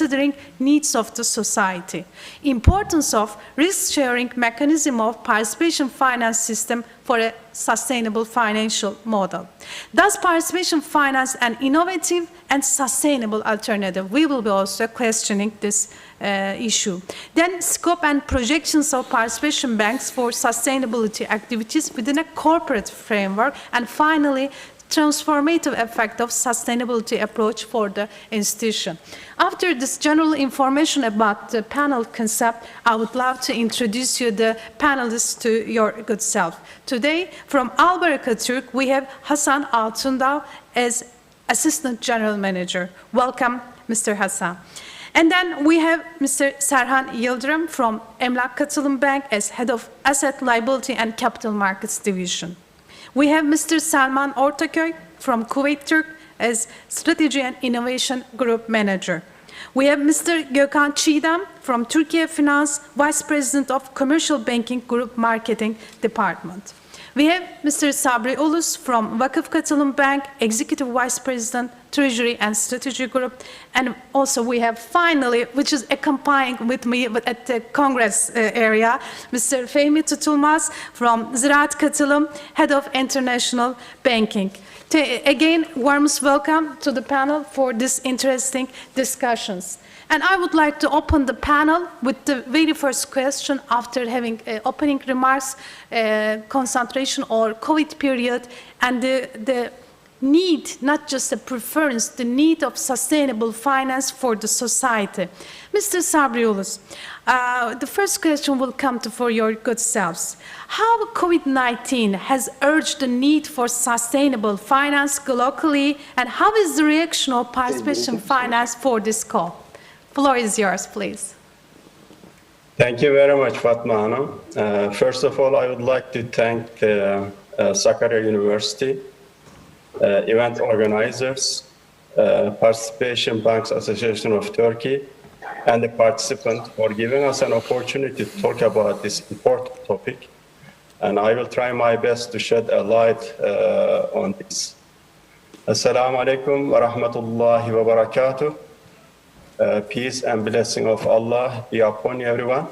considering needs of the society. Importance of risk-sharing mechanism of participation finance system for a sustainable financial model. Does participation finance an innovative and sustainable alternative? We will be also questioning this issue. Then scope and projections of participation banks for sustainability activities within a corporate framework. And finally, transformative effect of sustainability approach for the institution. After this general information about the panel concept, I would love to introduce you the panelists to your good self. Today, from Albaraka Türk, we have Hasan Altundağ as Assistant General Manager. Welcome, Mr. Hasan. And then we have Mr. Serhan Yıldırım from Emlak Katılım Bank as Head of Asset Liability and Capital Markets Division. We have Mr. Salman Ortaköy from Kuveyt Türk as Strategy and Innovation Group Manager. We have Mr. Gökhan Çiğdem from Türkiye Finance, Vice President of Commercial Banking Group Marketing Department. We have Mr. Sabri Ulus from Vakıf Katılım Bank, Executive Vice President, Treasury and Strategy Group. And also we have finally, which is accompanying with me at the Congress area, Mr. Fehmi Tutulmaz from Ziraat Katılım, Head of International Banking. Again, warmest welcome to the panel for these interesting discussions. And I would like to open the panel with the very first question after having opening remarks, concentration or COVID period, and the need, not just a preference, the need of sustainable finance for the society. Mr. Sabri Ulus, the first question will come for your good selves. How COVID-19 has urged the need for sustainable finance globally, and how is the reaction of participation finance for this call? Floor is yours, please. Thank you very much, Fatma Hanım. First of all, I would like to thank the Sakarya University, event organizers, Participation Banks Association of Turkey, and the participants for giving us an opportunity to talk about this important topic. And I will try my best to shed a light on this. Assalamu alaikum wa rahmatullahi wa barakatuh. Peace and blessing of Allah be upon everyone.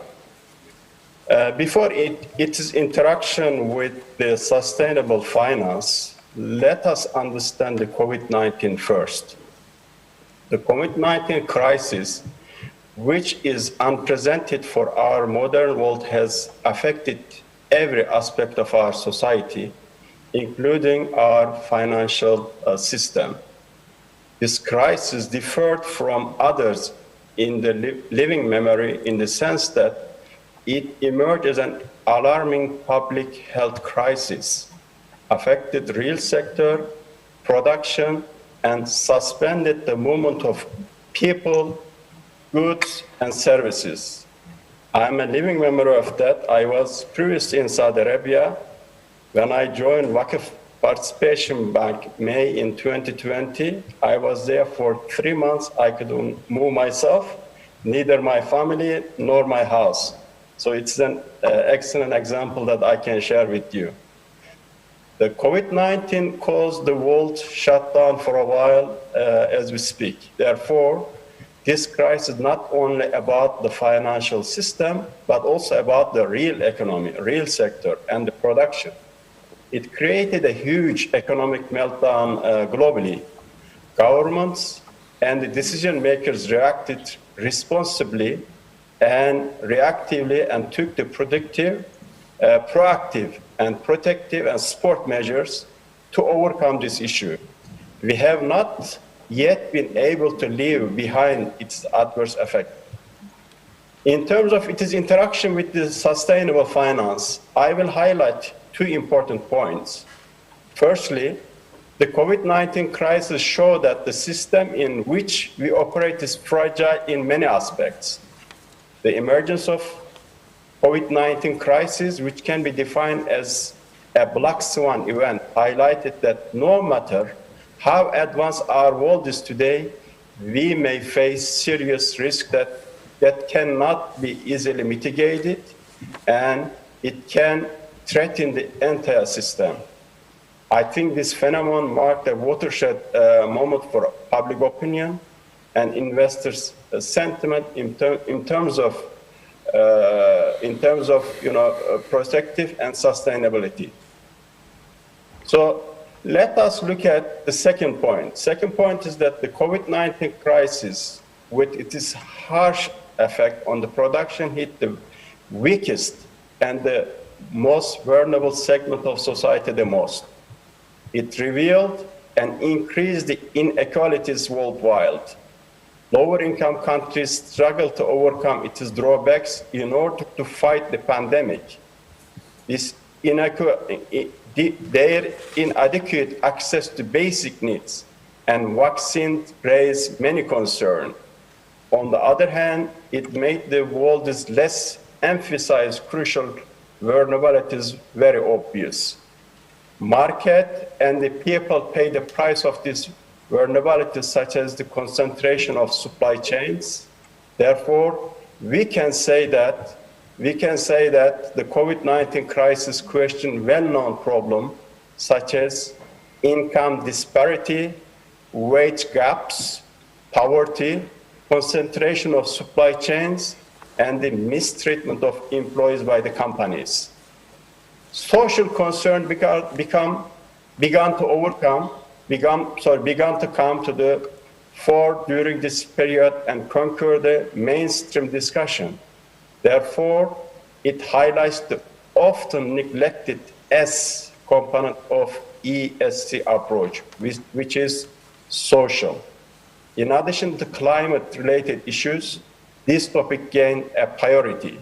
Before its interaction with the sustainable finance, let us understand the COVID-19 first. The COVID-19 crisis, which is unprecedented for our modern world, has affected every aspect of our society, including our financial system. This crisis differed from others in the living memory in the sense that it emerged as an alarming public health crisis, affected real sector, production, and suspended the movement of people, goods, and services. I'm a living member of that. I was previously in Saudi Arabia. When I joined Vakıf Participation Bank May in 2020, I was there for 3 months. I couldn't move myself, neither my family nor my house. So it's an excellent example that I can share with you. The COVID-19 caused the world shut down for a while as we speak. Therefore, this crisis is not only about the financial system, but also about the real economy, real sector, and the production. It created a huge economic meltdown globally. Governments and the decision makers reacted responsibly and reactively and took the productive, proactive and protective and support measures to overcome this issue. We have not yet been able to leave behind its adverse effect. In terms of its interaction with the sustainable finance, I will highlight 2 important points. Firstly, the COVID-19 crisis showed that the system in which we operate is fragile in many aspects. The emergence of COVID-19 crisis, which can be defined as a black swan event, highlighted that no matter how advanced our world is today, we may face serious risks that cannot be easily mitigated, and it can threaten the entire system. I think this phenomenon marked a watershed moment for public opinion and investors sentiment in terms of protective and sustainability. So let us look at the second point. Second point is that the COVID-19 crisis, with its harsh effect on the production, hit the weakest and the most vulnerable segment of society the most. It revealed and increased the inequalities worldwide. Lower income countries struggle to overcome its drawbacks in order to fight the pandemic. Their inadequate access to basic needs and vaccines raise many concerns. On the other hand, it made the world's less emphasized crucial vulnerabilities very obvious. Market and the people pay the price of these vulnerabilities, such as the concentration of supply chains. Therefore, we can say that the COVID-19 crisis questioned well-known problems such as income disparity, wage gaps, poverty, concentration of supply chains, and the mistreatment of employees by the companies. Social concern began to come to the fore during this period and conquer the mainstream discussion. Therefore, it highlights the often neglected S component of ESG approach, which is social. In addition to climate-related issues, this topic gained a priority.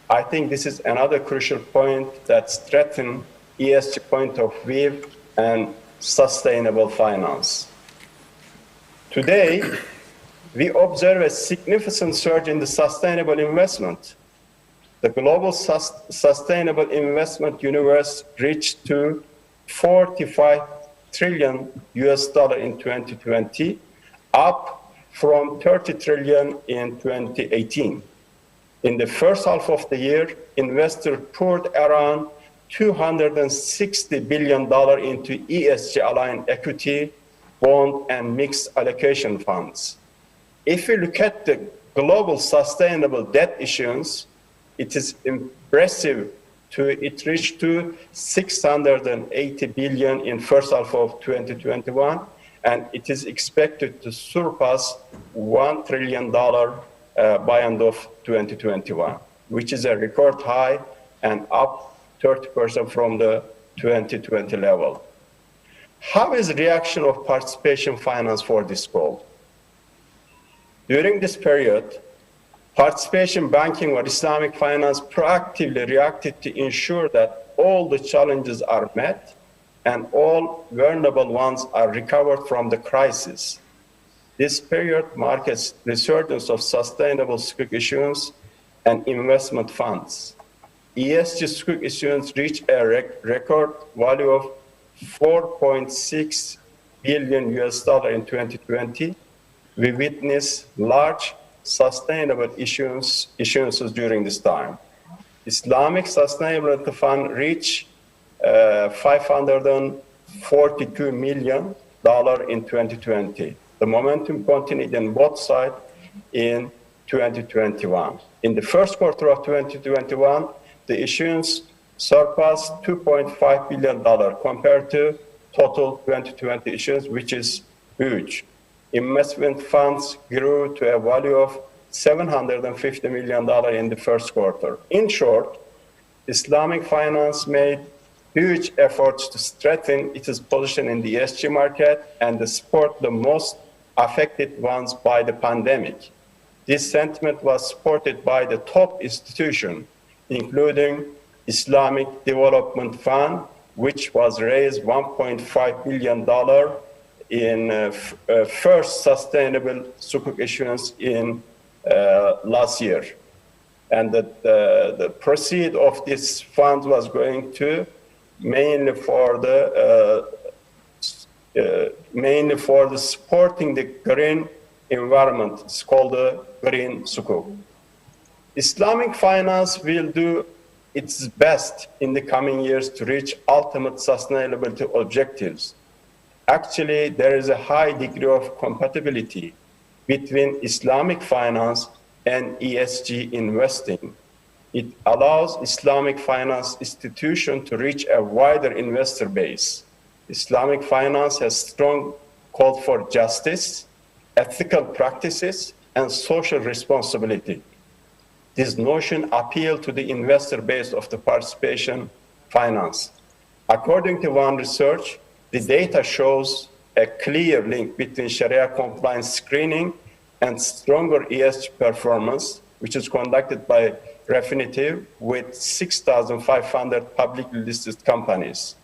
I think this is another crucial point that strengthens ESG point of view and sustainable finance. Today, we observe a significant surge in the sustainable investment. The global sustainable investment universe reached to $45 trillion in 2020, up from 30 trillion in 2018. In the first half of the year, investors poured around $260 billion into ESG-aligned equity, bond, and mixed allocation funds. If we look at the global sustainable debt issuance, it is impressive. It reached to $680 billion in first half of 2021, and it is expected to surpass $1 trillion by end of 2021, which is a record high and up 30% from the 2020 level. How is the reaction of participation finance for this goal? During this period, participation banking or Islamic finance proactively reacted to ensure that all the challenges are met and all vulnerable ones are recovered from the crisis. This period marks resurgence of sustainable sukuk issuance and investment funds. ESG sukuk issuance reached a record value of $4.6 billion in 2020. We witnessed large sustainable issuances during this time. Islamic Sustainability Fund reached $542 million in 2020. The momentum continued on both sides in 2021. In the first quarter of 2021, the issuance surpassed $2.5 billion compared to total 2020 issuance, which is huge. Investment funds grew to a value of $750 million in the first quarter. In short, Islamic finance made huge efforts to strengthen its position in the ESG market and to support the most affected ones by the pandemic. This sentiment was supported by the top institutions, including Islamic Development Fund, which was raised $1.5 billion in first sustainable sukuk issuance in last year. And the proceed of this fund was going to mainly for the supporting the green environment. It's called the green sukuk. Islamic finance will do its best in the coming years to reach ultimate sustainability objectives. Actually, there is a high degree of compatibility between Islamic finance and ESG investing. It allows Islamic finance institutions to reach a wider investor base. Islamic finance has strong call for justice, ethical practices, and social responsibility. This notion appealed to the investor base of the participation finance. According to one research, the data shows a clear link between Sharia compliance screening and stronger ESG performance, which is conducted by Rethinking with 6,500 publicly listed companies.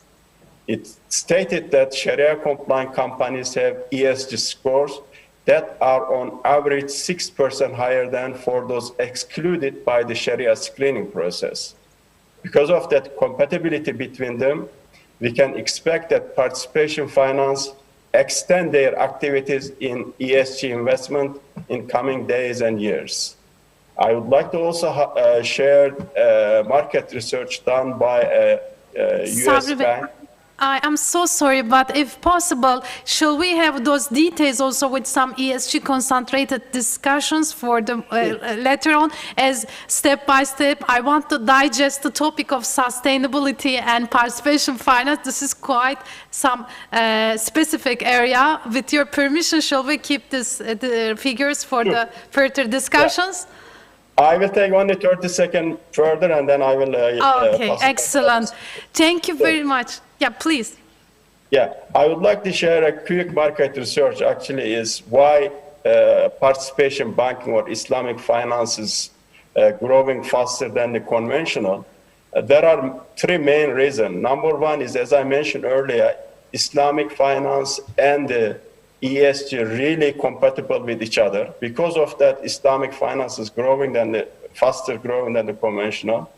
It stated that Sharia compliant companies have ESG scores that are on average 6% higher than for those excluded by the Sharia screening process. Because of that compatibility between them, we can expect that participation finance extend their activities in ESG investment in coming days and years. I would like to also share market research done by a US Sabri Bey, bank. I am so sorry, but if possible, shall we have those details also with some ESG concentrated discussions for the later on, as step by step? I want to digest the topic of sustainability and participation finance. This is quite some specific area. With your permission, shall we keep the figures for the further discussions? Yeah. I will take only 30 seconds further, and then I will okay, excellent. Thank you very much. Yeah, please. Yeah, I would like to share a quick market research actually is why participation banking or Islamic finance is growing faster than the conventional. There are three main reasons. Number one is, as I mentioned earlier, Islamic finance and the ESG really compatible with each other. Because of that, Islamic finance is growing faster growing than the conventional.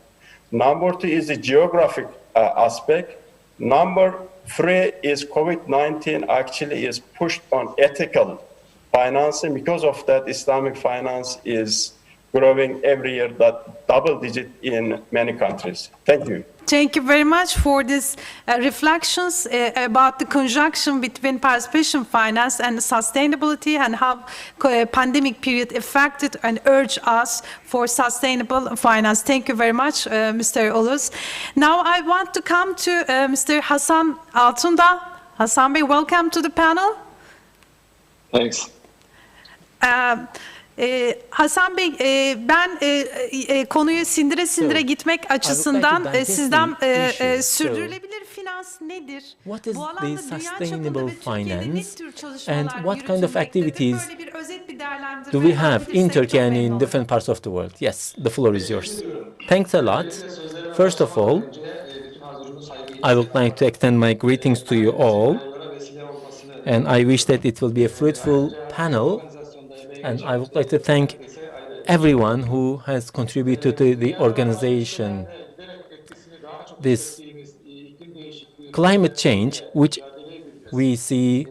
Number two is the geographic aspect. Number three is COVID-19 actually is pushed on ethical financing. Because of that, Islamic finance is growing every year, that double digit in many countries. Thank you. Thank you very much for these reflections about the conjunction between participation finance and sustainability and how pandemic period affected and urged us for sustainable finance. Thank you very much, Mr. Oluz. Now I want to come to Mr. Hasan Altunda. Hasan Bey, welcome to the panel. Thanks. Hasan Bey, ben konuyu sindire sindire gitmek açısından sizden sürdürülebilir finans nedir? What is the sustainable finance and what kind of activities do we have in Turkey and in different parts of the world? Yes, the floor is yours. Thanks a lot. First of all, I would like to extend my greetings to you all, and I wish that it will be a fruitful panel. And I would like to thank everyone who has contributed to the organization. This climate change, which we see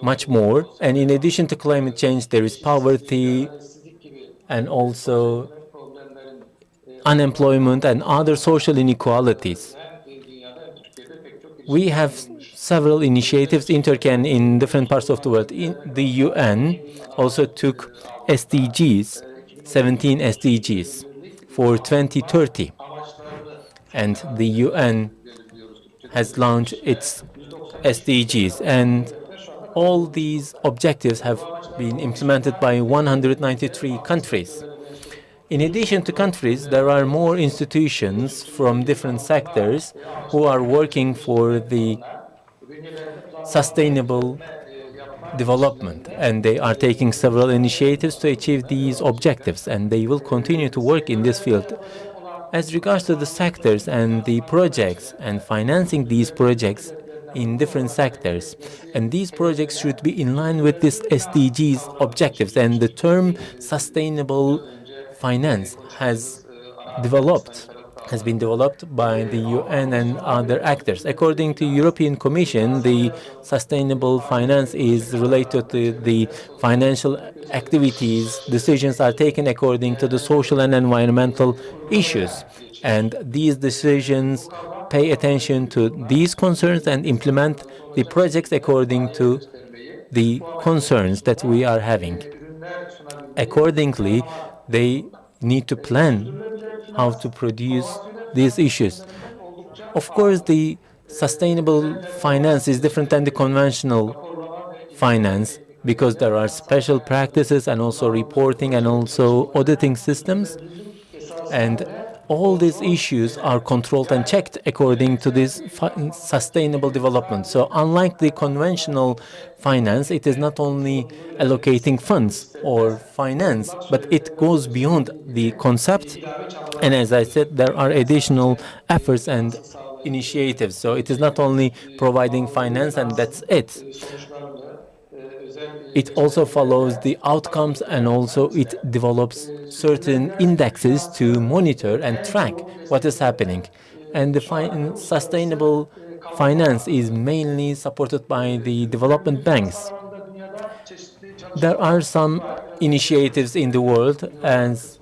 much more, and in addition to climate change, there is poverty and also unemployment and other social inequalities. We have several initiatives in Turkey and in different parts of the world. The UN also took SDGs, 17 SDGs for 2030. And the UN has launched its SDGs. And all these objectives have been implemented by 193 countries. In addition to countries, there are more institutions from different sectors who are working for the sustainable development, and they are taking several initiatives to achieve these objectives, and they will continue to work in this field. As regards to the sectors and the projects and financing these projects in different sectors, and these projects should be in line with this SDGs objectives, and the term sustainable finance has been developed by the UN and other actors. According to European Commission, the sustainable finance is related to the financial activities. Decisions are taken according to the social and environmental issues. And these decisions pay attention to these concerns and implement the projects according to the concerns that we are having. Accordingly, they need to plan how to produce these issues. Of course, the sustainable finance is different than the conventional finance because there are special practices and also reporting and also auditing systems. And all these issues are controlled and checked according to this sustainable development. So unlike the conventional finance, it is not only allocating funds or finance, but it goes beyond the concept. And as I said, there are additional efforts and initiatives. So it is not only providing finance and that's it. It also follows the outcomes and also it develops certain indexes to monitor and track what is happening. And the sustainable finance is mainly supported by the development banks. There are some initiatives in the world, as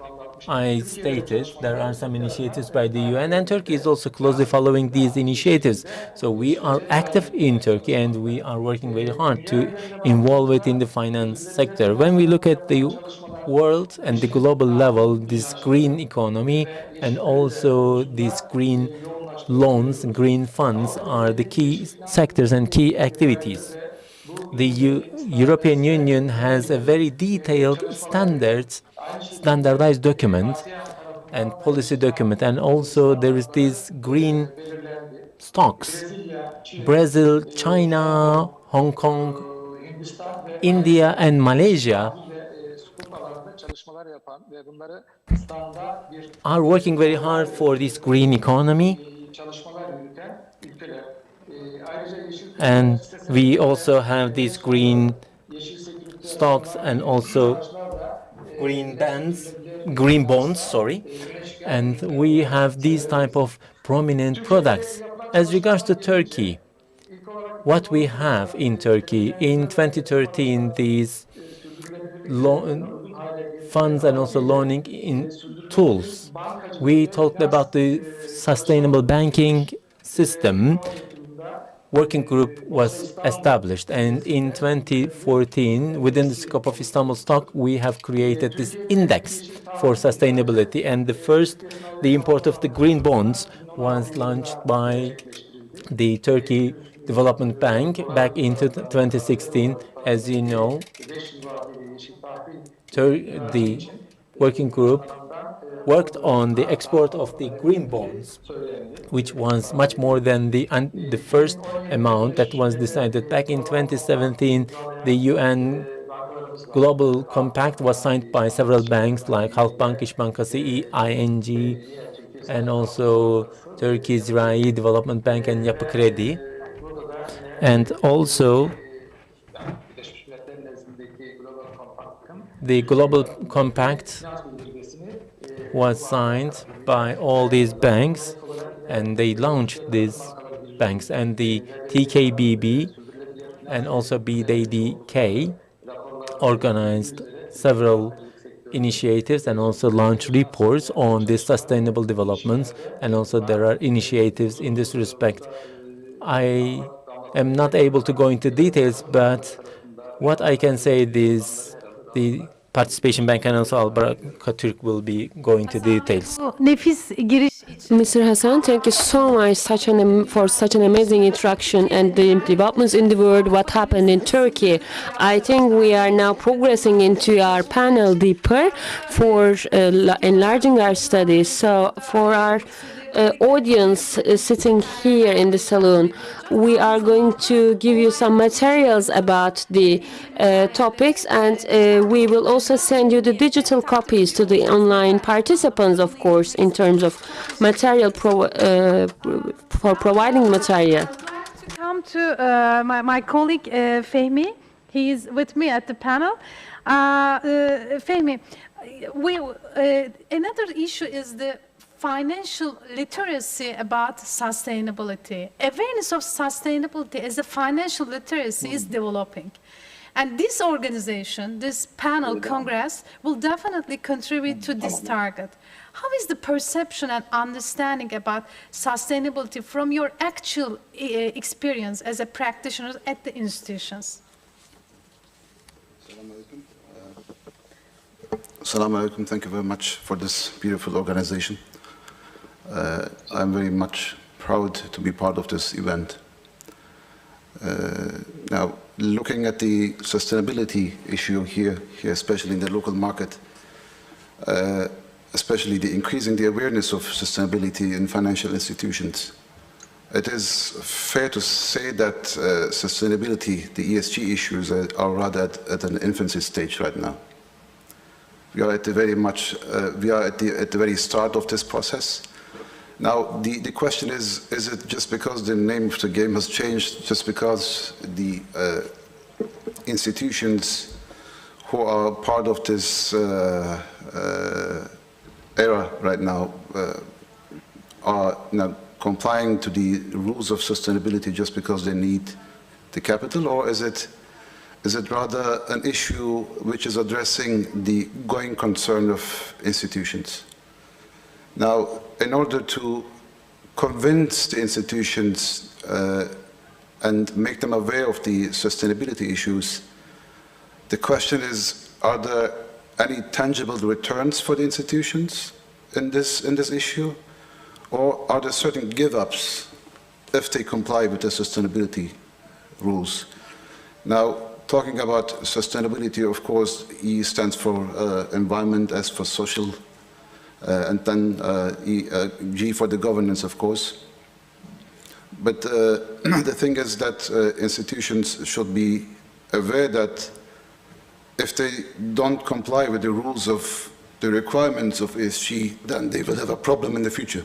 I stated, there are some initiatives by the UN, and Turkey is also closely following these initiatives. So we are active in Turkey, and we are working very hard to involve it in the finance sector. When we look at the world and the global level, this green economy and also these green loans, green funds are the key sectors and key activities. The European Union has a very detailed standardized document and policy document, and also there is these green stocks. Brazil, China, Hong Kong, India, and Malaysia are working very hard for this green economy. And we also have these green stocks and also green bonds, sorry. And we have these type of prominent products. As regards to Turkey, what we have in Turkey, in 2013, these funds and also loaning in tools. We talked about the sustainable banking system. Working group was established, and in 2014, within the scope of Istanbul Stock, we have created this index for sustainability. And the import of the green bonds was launched by the Turkey Development Bank back in 2016. As you know, the working group worked on the export of the green bonds, which was much more than the first amount that was decided. Back in 2017, the UN Global Compact was signed by several banks like Halkbank, İş Bankası, ING, and also Turkey's Zirai Development Bank and Yapı Kredi. And also, the Global Compact was signed by all these banks, and they launched these banks. And the TKBB and also BDDK organized several initiatives and also launched reports on the sustainable developments, and also there are initiatives in this respect. I am not able to go into details, but what I can say is the Participation Bank and also Albaraka Türk will be going to details. Mr. Hassan, thank you so much for such an amazing introduction and the developments in the world, what happened in Turkey. I think we are now progressing into our panel deeper for enlarging our studies. So for our audience sitting here in the saloon, we are going to give you some materials about the topics, and we will also send you the digital copies to the online participants, of course, in terms of material for providing material. Come to my colleague Fehmi. He is with me at the panel. Fehmi, another issue is the financial literacy about sustainability. Awareness of sustainability as a financial literacy is developing. And this organization, this panel, Congress, will definitely contribute to this target. How is the perception and understanding about sustainability from your actual experience as a practitioner at the institutions? Assalamu alaikum. Thank you very much for this beautiful organization. I'm very much proud to be part of this event. Now, looking at the sustainability issue here, especially in the local market, especially increasing the awareness of sustainability in financial institutions, it is fair to say that sustainability, the ESG issues, are rather at an infancy stage right now. We are at the very start of this process. Now, the question is it just because the name of the game has changed, just because the institutions who are part of this era right now are now complying to the rules of sustainability just because they need the capital, or is it rather an issue which is addressing the going concern of institutions? Now, in order to convince the institutions and make them aware of the sustainability issues, the question is, are there any tangible returns for the institutions in this issue? Or are there certain give-ups if they comply with the sustainability rules? Now, talking about sustainability, of course, E stands for environment, S for social, and then G for the governance, of course. But the thing is that institutions should be aware that if they don't comply with the rules of the requirements of ESG, then they will have a problem in the future.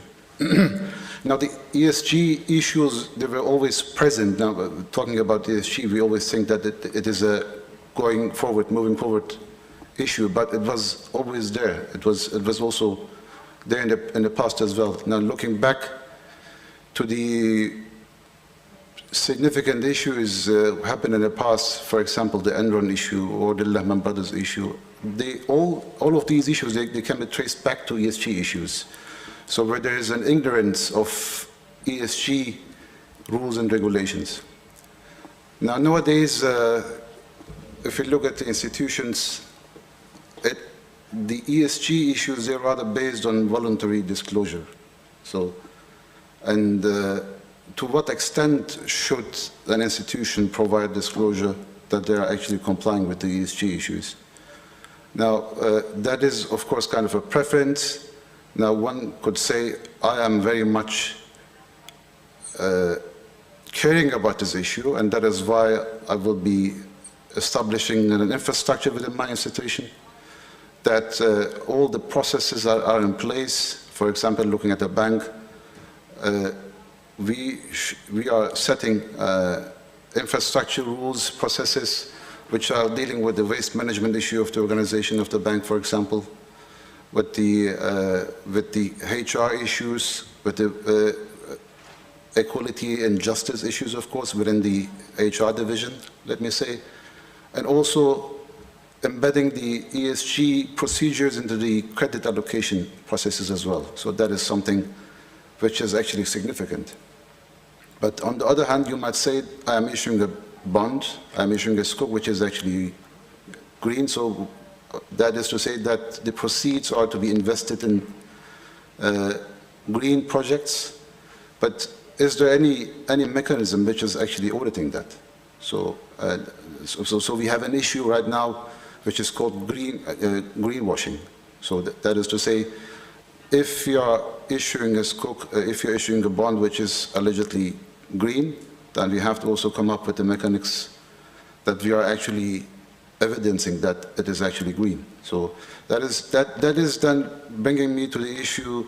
Now, the ESG issues, they were always present. Now, talking about ESG, we always think that it is a moving forward issue, but it was always there. It was also there in the past as well. Now, looking back to the significant issues happened in the past, for example, the Enron issue or the Lehman Brothers issue, all of these issues, they can be traced back to ESG issues. So where there is an ignorance of ESG rules and regulations. Now, nowadays, if you look at the institutions, the ESG issues, they're rather based on voluntary disclosure. So, and to what extent should an institution provide disclosure that they are actually complying with the ESG issues? Now, that is, of course, kind of a preference. Now, one could say, I am very much caring about this issue, and that is why I will be establishing an infrastructure within my institution, that all the processes are in place. For example, looking at the bank, we are setting infrastructure rules, processes, which are dealing with the waste management issue of the organization of the bank, for example, with the HR issues, with the equality and justice issues, of course, within the HR division, let me say, and also embedding the ESG procedures into the credit allocation processes as well. So that is something which is actually significant. But on the other hand, you might say, I am issuing a bond, I'm issuing a sukuk, which is actually green. So that is to say that the proceeds are to be invested in green projects. But is there any mechanism which is actually auditing that? So we have an issue right now which is called greenwashing. So that is to say, if you are issuing a sukuk, if you're issuing a bond which is allegedly green, then we have to also come up with the mechanics that we are actually evidencing that it is actually green. So that is then bringing me to the issue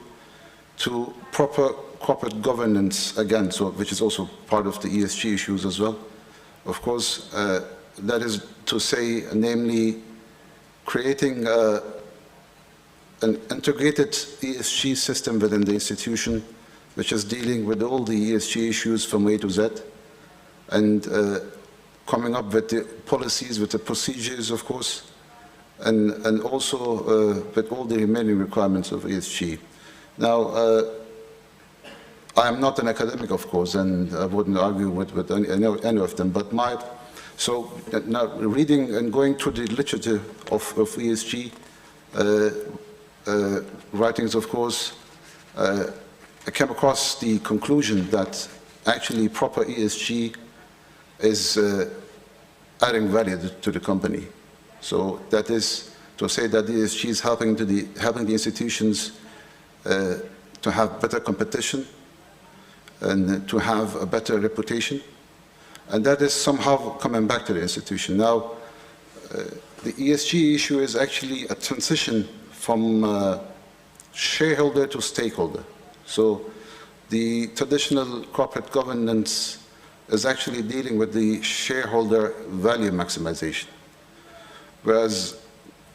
to proper corporate governance again, so which is also part of the ESG issues as well. Of course, that is to say, namely, creating an integrated ESG system within the institution, which is dealing with all the ESG issues from A to Z, and coming up with the policies, with the procedures, of course, and also with all the remaining requirements of ESG. Now, I am not an academic, of course, and I wouldn't argue with any of them, but so now reading and going through the literature of ESG, writings, of course, I came across the conclusion that actually proper ESG is adding value to the company. So that is to say that ESG is helping the institutions to have better competition and to have a better reputation. And that is somehow coming back to the institution. Now, the ESG issue is actually a transition from shareholder to stakeholder. So the traditional corporate governance is actually dealing with the shareholder value maximization. Whereas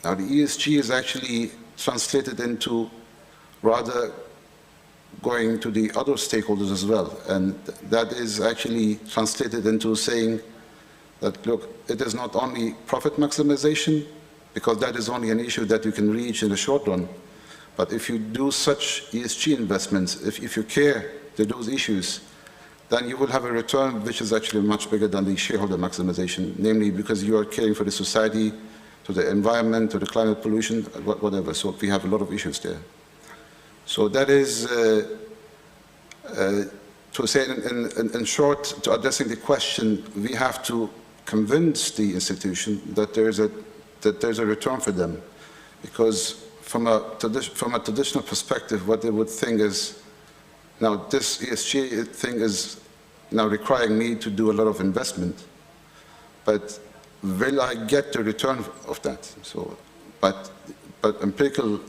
now the ESG is actually translated into rather going to the other stakeholders as well. And that is actually translated into saying that, look, it is not only profit maximization, because that is only an issue that you can reach in the short run. But if you do such ESG investments, if you care to those issues, then you will have a return which is actually much bigger than the shareholder maximization, namely because you are caring for the society, to the environment, to the climate pollution, whatever. So we have a lot of issues there. So that is, to say in short, to addressing the question, we have to convince the institution that there's a return for them, because from a traditional perspective, what they would think is, now this ESG thing is now requiring me to do a lot of investment, but will I get the return of that? So, but empirical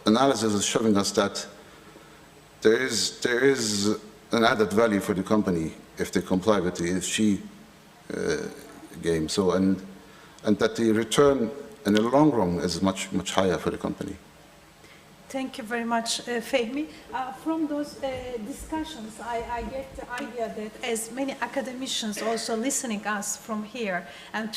analysis is showing us that there is an added value for the company if they comply with the ESG game. So, and that the return in the long run is much higher for the company. Thank you very much, Fehmi. From those discussions, I get the idea that as many academicians also listening us from here, and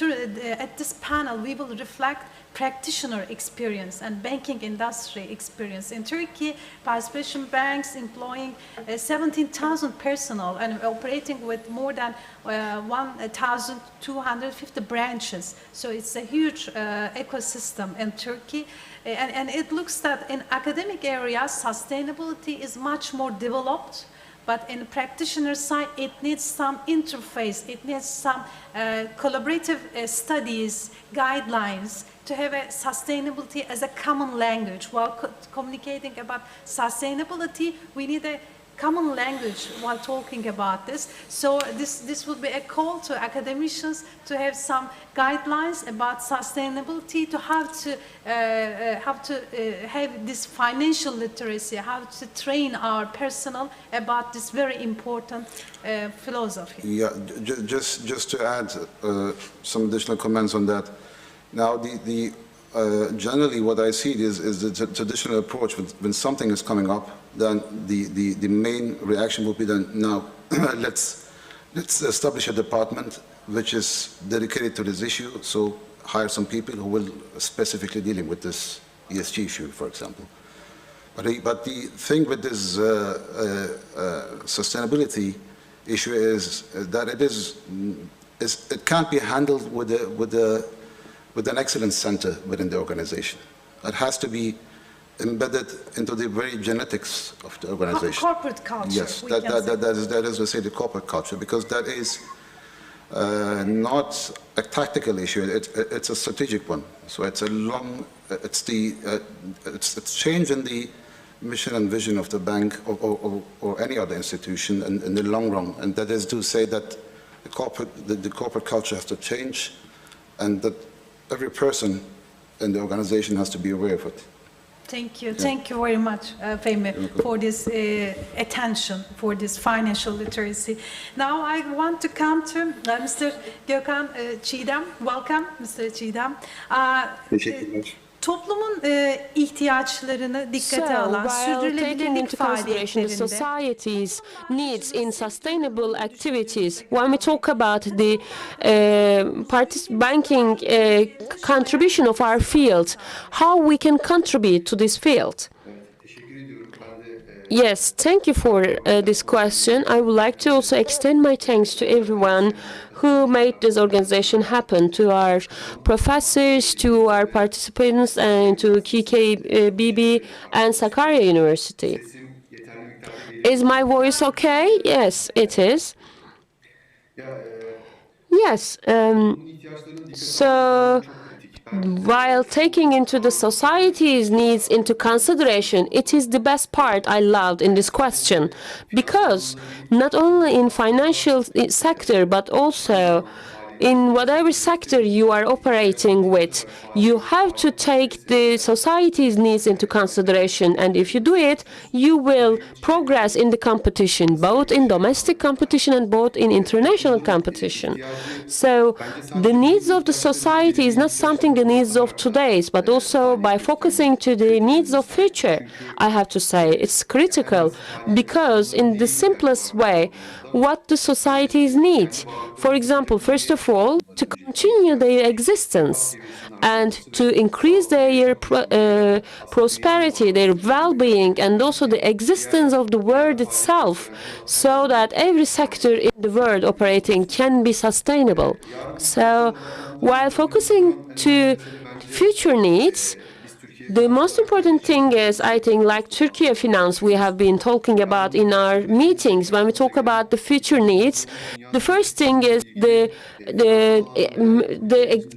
at this panel we will reflect practitioner experience and banking industry experience. In Turkey, participation banks employing 17,000 personnel and operating with more than 1,250 branches. So it's a huge ecosystem in Turkey. And it looks that in academic areas, sustainability is much more developed, but in practitioner side, it needs some interface, it needs some collaborative studies, guidelines to have a sustainability as a common language. While communicating about sustainability, we need a common language while talking about this. So this would be a call to academicians to have some guidelines about sustainability, to have this financial literacy, how to train our personnel about this very important philosophy. Yeah, just to add some additional comments on that. Now, generally what I see is the traditional approach. When something is coming up, then the main reaction will be then, now let's establish a department which is dedicated to this issue, so hire some people who will specifically dealing with this ESG issue, for example. But the thing with this sustainability issue is that it can't be handled with an excellence center within the organization. It has to be embedded into the very genetics of the organization. Corporate culture. Yes, that is to say the corporate culture, because that is not a tactical issue. It's a strategic one. So it's it's change in the mission and vision of the bank or any other institution in the long run, and that is to say that the corporate culture has to change, and that every person in the organization has to be aware of it. Thank you. Thank you very much, Fehmi, for this attention, for this financial literacy. Now I want to come to Mr. Gökhan Çiğdem. Welcome, Mr. Çiğdem. Teşekkürler. Toplumun ihtiyaçlarını dikkate alan sürdürülebilirlik faaliyetlerinde society's needs in sustainable activities. When we talk about the banking contribution of our field, how we can contribute to this field. Yes, thank you for this question. I would like to also extend my thanks to everyone who made this organization happen, to our professors, to our participants, and to KKBB and Sakarya University. Is my voice okay? Yes, it is. Yes. So while taking into the society's needs into consideration, it is the best part I loved in this question, because not only in financial sector but also in whatever sector you are operating with, you have to take the society's needs into consideration, and if you do it, you will progress in the competition, both in domestic competition and both in international competition. So the needs of the society is not something the needs of today's, but also by focusing to the needs of future, I have to say it's critical, because in the simplest way, what the societies need, for example, first of all, to continue their existence and to increase their prosperity, their well-being, and also the existence of the world itself, so that every sector in the world operating can be sustainable. So while focusing to future needs, the most important thing is, I think, like Turkey Finance we have been talking about in our meetings, when we talk about the future needs, the first thing is the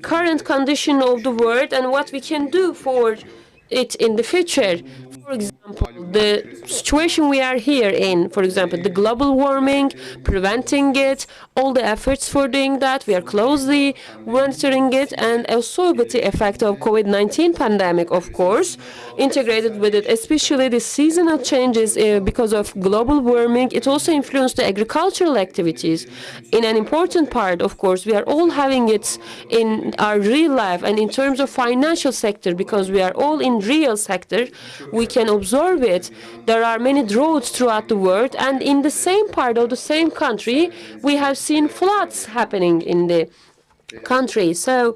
current condition of the world and what we can do for it in the future. For example, the situation we are here in, for example, the global warming, preventing it, all the efforts for doing that, we are closely monitoring it, and also with the effect of COVID-19 pandemic, of course, integrated with it, especially the seasonal changes because of global warming. It also influenced the agricultural activities. In an important part, of course, we are all having it in our real life and in terms of financial sector, because we are all in real sector, we can observe it. There are many droughts throughout the world, and in the same part of the same country, we have seen floods happening in the country. So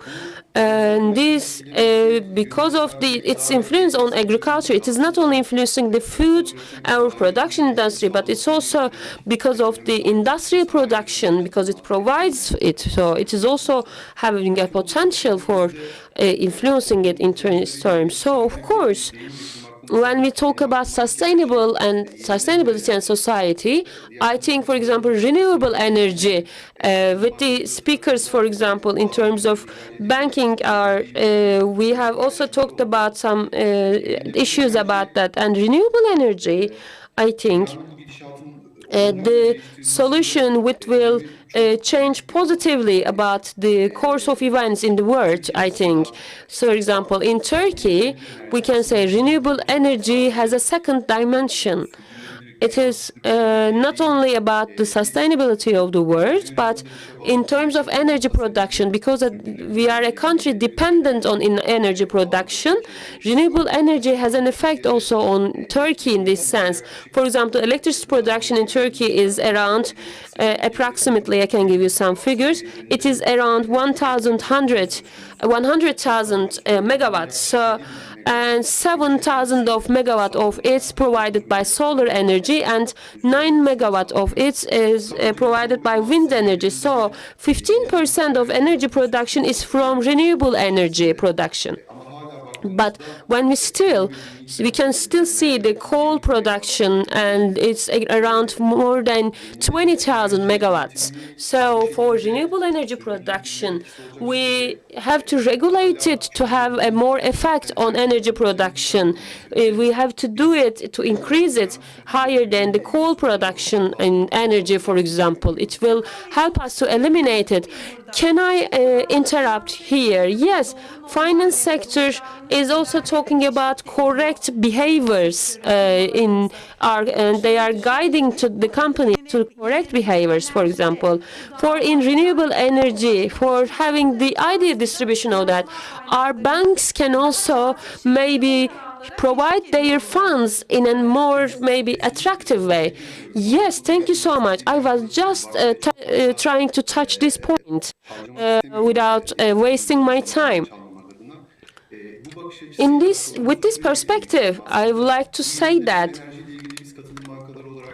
this, because of its influence on agriculture, it is not only influencing the food or production industry, but it's also because of the industrial production, because it provides it. So it is also having a potential for influencing it in terms. So of course, when we talk about sustainability and society, I think, for example, renewable energy, with the speakers, for example, in terms of banking, we have also talked about some issues about that. And renewable energy, I think, the solution which will change positively about the course of events in the world, I think. So, for example, in Turkey, we can say renewable energy has a second dimension. It is not only about the sustainability of the world, but in terms of energy production, because we are a country dependent on energy production, renewable energy has an effect also on Turkey in this sense. For example, electricity production in Turkey is around, approximately, I can give you some figures, it is around 100,000 megawatts. So, and 7,000 of megawatt of it's provided by solar energy, and 9 megawatt of it is provided by wind energy. So 15% of energy production is from renewable energy production. But when we can still see the coal production, and it's around more than 20,000 megawatts. So for renewable energy production, we have to regulate it to have a more effect on energy production. We have to do it to increase it higher than the coal production in energy, for example. It will help us to eliminate it. Can I interrupt here? Yes, finance sector is also talking about correct behaviors and they are guiding to the company to correct behaviors. For example, for in renewable energy, for having the ideal distribution of that, our banks can also maybe provide their funds in a more maybe attractive way. Yes, thank you so much. I was just trying to touch this point without wasting my time. With this perspective, I would like to say that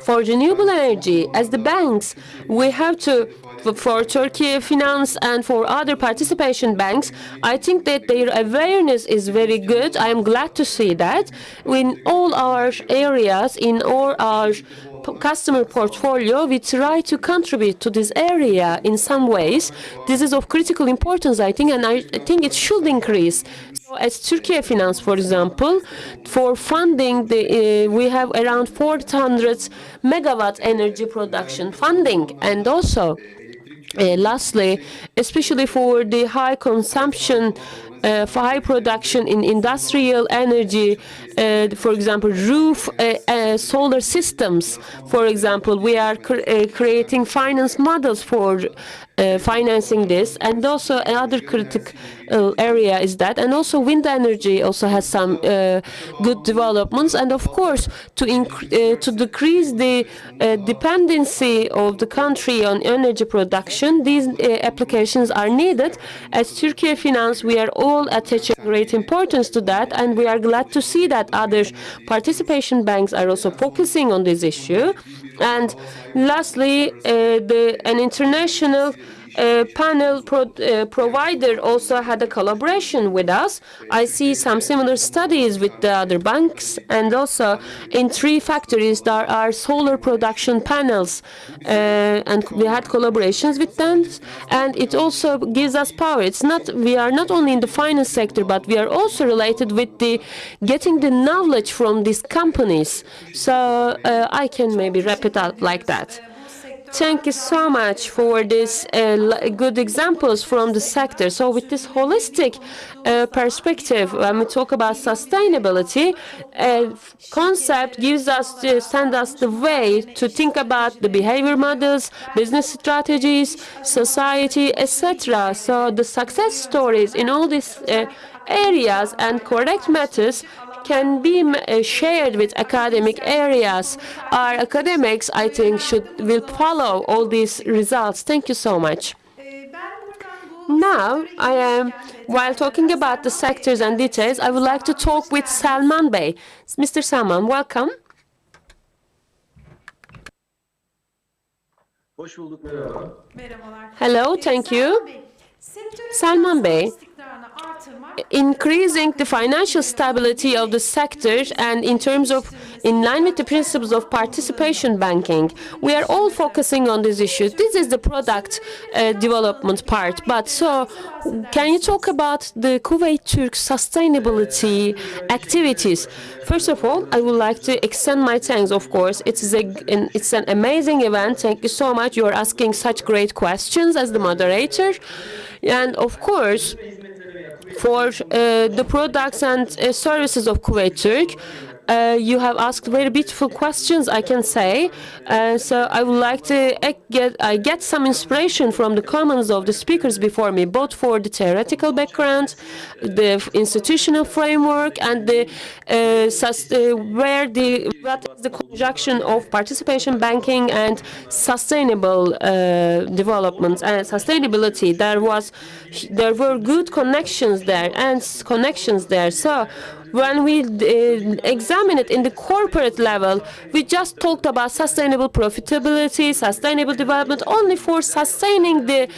for renewable energy, as the banks, we have to, for Turkey Finance and for other participation banks, I think that their awareness is very good. I am glad to see that in all our areas, in all our customer portfolio, we try to contribute to this area in some ways. This is of critical importance, I think, and I think it should increase. So as Turkey Finance, for example, for funding, we have around 400 megawatt energy production funding, and also lastly, especially for the high consumption, for high production in industrial energy, for example, roof solar systems, for example, we are creating finance models for financing this, and also another critical area is that, and also wind energy also has some good developments, and of course to decrease the dependency of the country on energy production, these applications are needed. As Turkey Finance, we are all attaching great importance to that, and we are glad to see that other participation banks are also focusing on this issue. And lastly, an international panel provider also had a collaboration with us. I see some similar studies with the other banks, and also in 3 factories there are solar production panels, and we had collaborations with them, and it also gives us power. We are not only in the finance sector, but we are also related with getting the knowledge from these companies. So I can maybe wrap it up like that. Thank you so much for these good examples from the sector. So with this holistic perspective, when we talk about sustainability, concept send us the way to think about the behavior models, business strategies, society, etc. So the success stories in all these areas and correct methods can be shared with academic areas. Our academics, I think, will follow all these results. Thank you so much. Now, while talking about the sectors and details, I would like to talk with Salman Bey. Mr. Salman, welcome. Hello, thank you. Salman Bey, increasing the financial stability of the sector and in line with the principles of participation banking, we are all focusing on this issue. This is the product development part. But so, can you talk about the Kuwait Turk sustainability activities? First of all, I would like to extend my thanks. Of course, it's an amazing event. Thank you so much. You are asking such great questions as the moderator, and of course, for the products and services of Kuwait Turk, you have asked very beautiful questions, I can say. So I would like to get some inspiration from the comments of the speakers before me, both for the theoretical background, the institutional framework, and what is the conjunction of participation banking and sustainable development and sustainability. There were good connections there. So when we examine it in the corporate level, we just talked about sustainable profitability, sustainable development only for sustaining the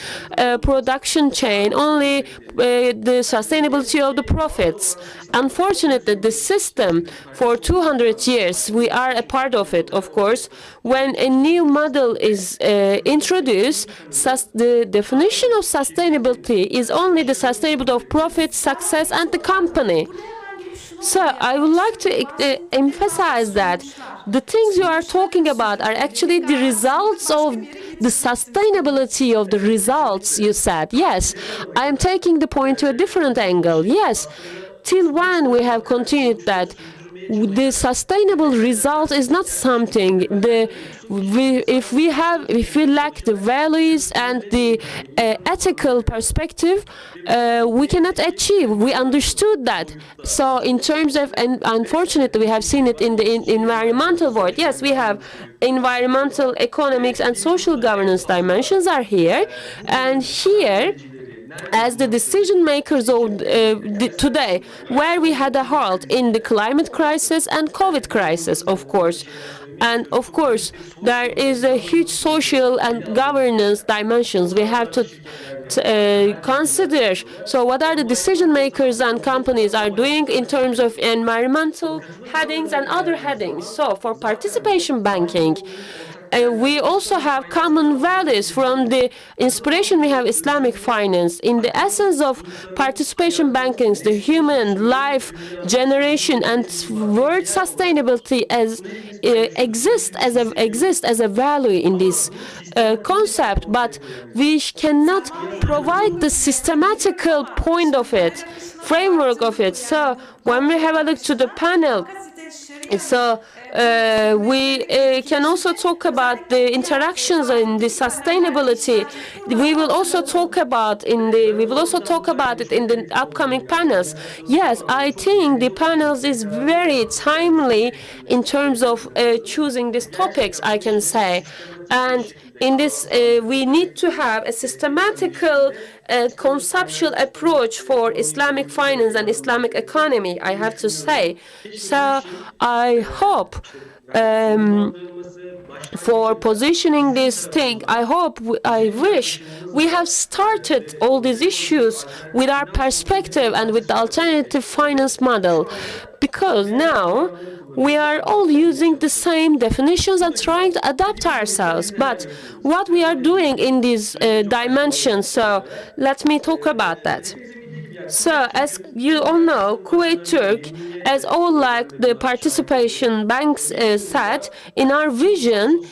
production chain, only the sustainability of the profits. Unfortunately, the system for 200 years, we are a part of it, of course. When a new model is introduced, the definition of sustainability is only the sustainability of profit, success, and the company. So I would like to emphasize that the things you are talking about are actually the results of the sustainability of the results, you said. Yes, I am taking the point to a different angle. Yes, till when we have continued that the sustainable result is not something if we lack the values and the ethical perspective, we cannot achieve. We understood that. So in terms of, and unfortunately we have seen it in the environmental world. Yes, we have environmental, economics, and social governance dimensions are here, and here as the decision makers of today, where we had a halt in the climate crisis and COVID crisis, of course. And of course, there is a huge social and governance dimensions we have to consider. So what are the decision makers and companies are doing in terms of environmental headings and other headings? So for participation banking, we also have common values from the inspiration we have Islamic finance. In the essence of participation banking, the human life, generation, and world sustainability as exist as a value in this concept, but we cannot provide the systematical point of it, framework of it. So when we have a look to the panel, so we can also talk about the interactions and the sustainability. We will also talk about it in the upcoming panels. Yes, I think the panels is very timely in terms of choosing these topics, I can say. And in this, we need to have a systematical conceptual approach for Islamic finance and Islamic economy, I have to say. So I hope for positioning this thing, I wish we have started all these issues with our perspective and with the alternative finance model, because now we are all using the same definitions and trying to adapt ourselves. But what we are doing in these dimensions, so let me talk about that. So, as you all know, Kuwait Turk, as all like the participation banks said, in our vision,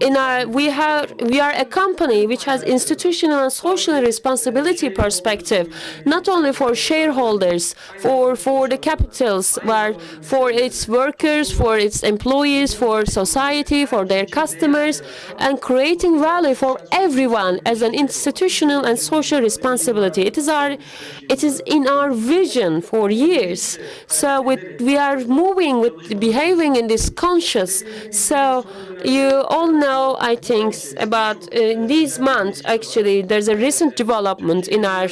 we are a company which has institutional and social responsibility perspective, not only for shareholders, for the capitals, but for its workers, for its employees, for society, for their customers, and creating value for everyone as an institutional and social responsibility. It is in our vision for years. So we are behaving in this conscious. So you all know, I think, about in these months, actually, there's a recent development in our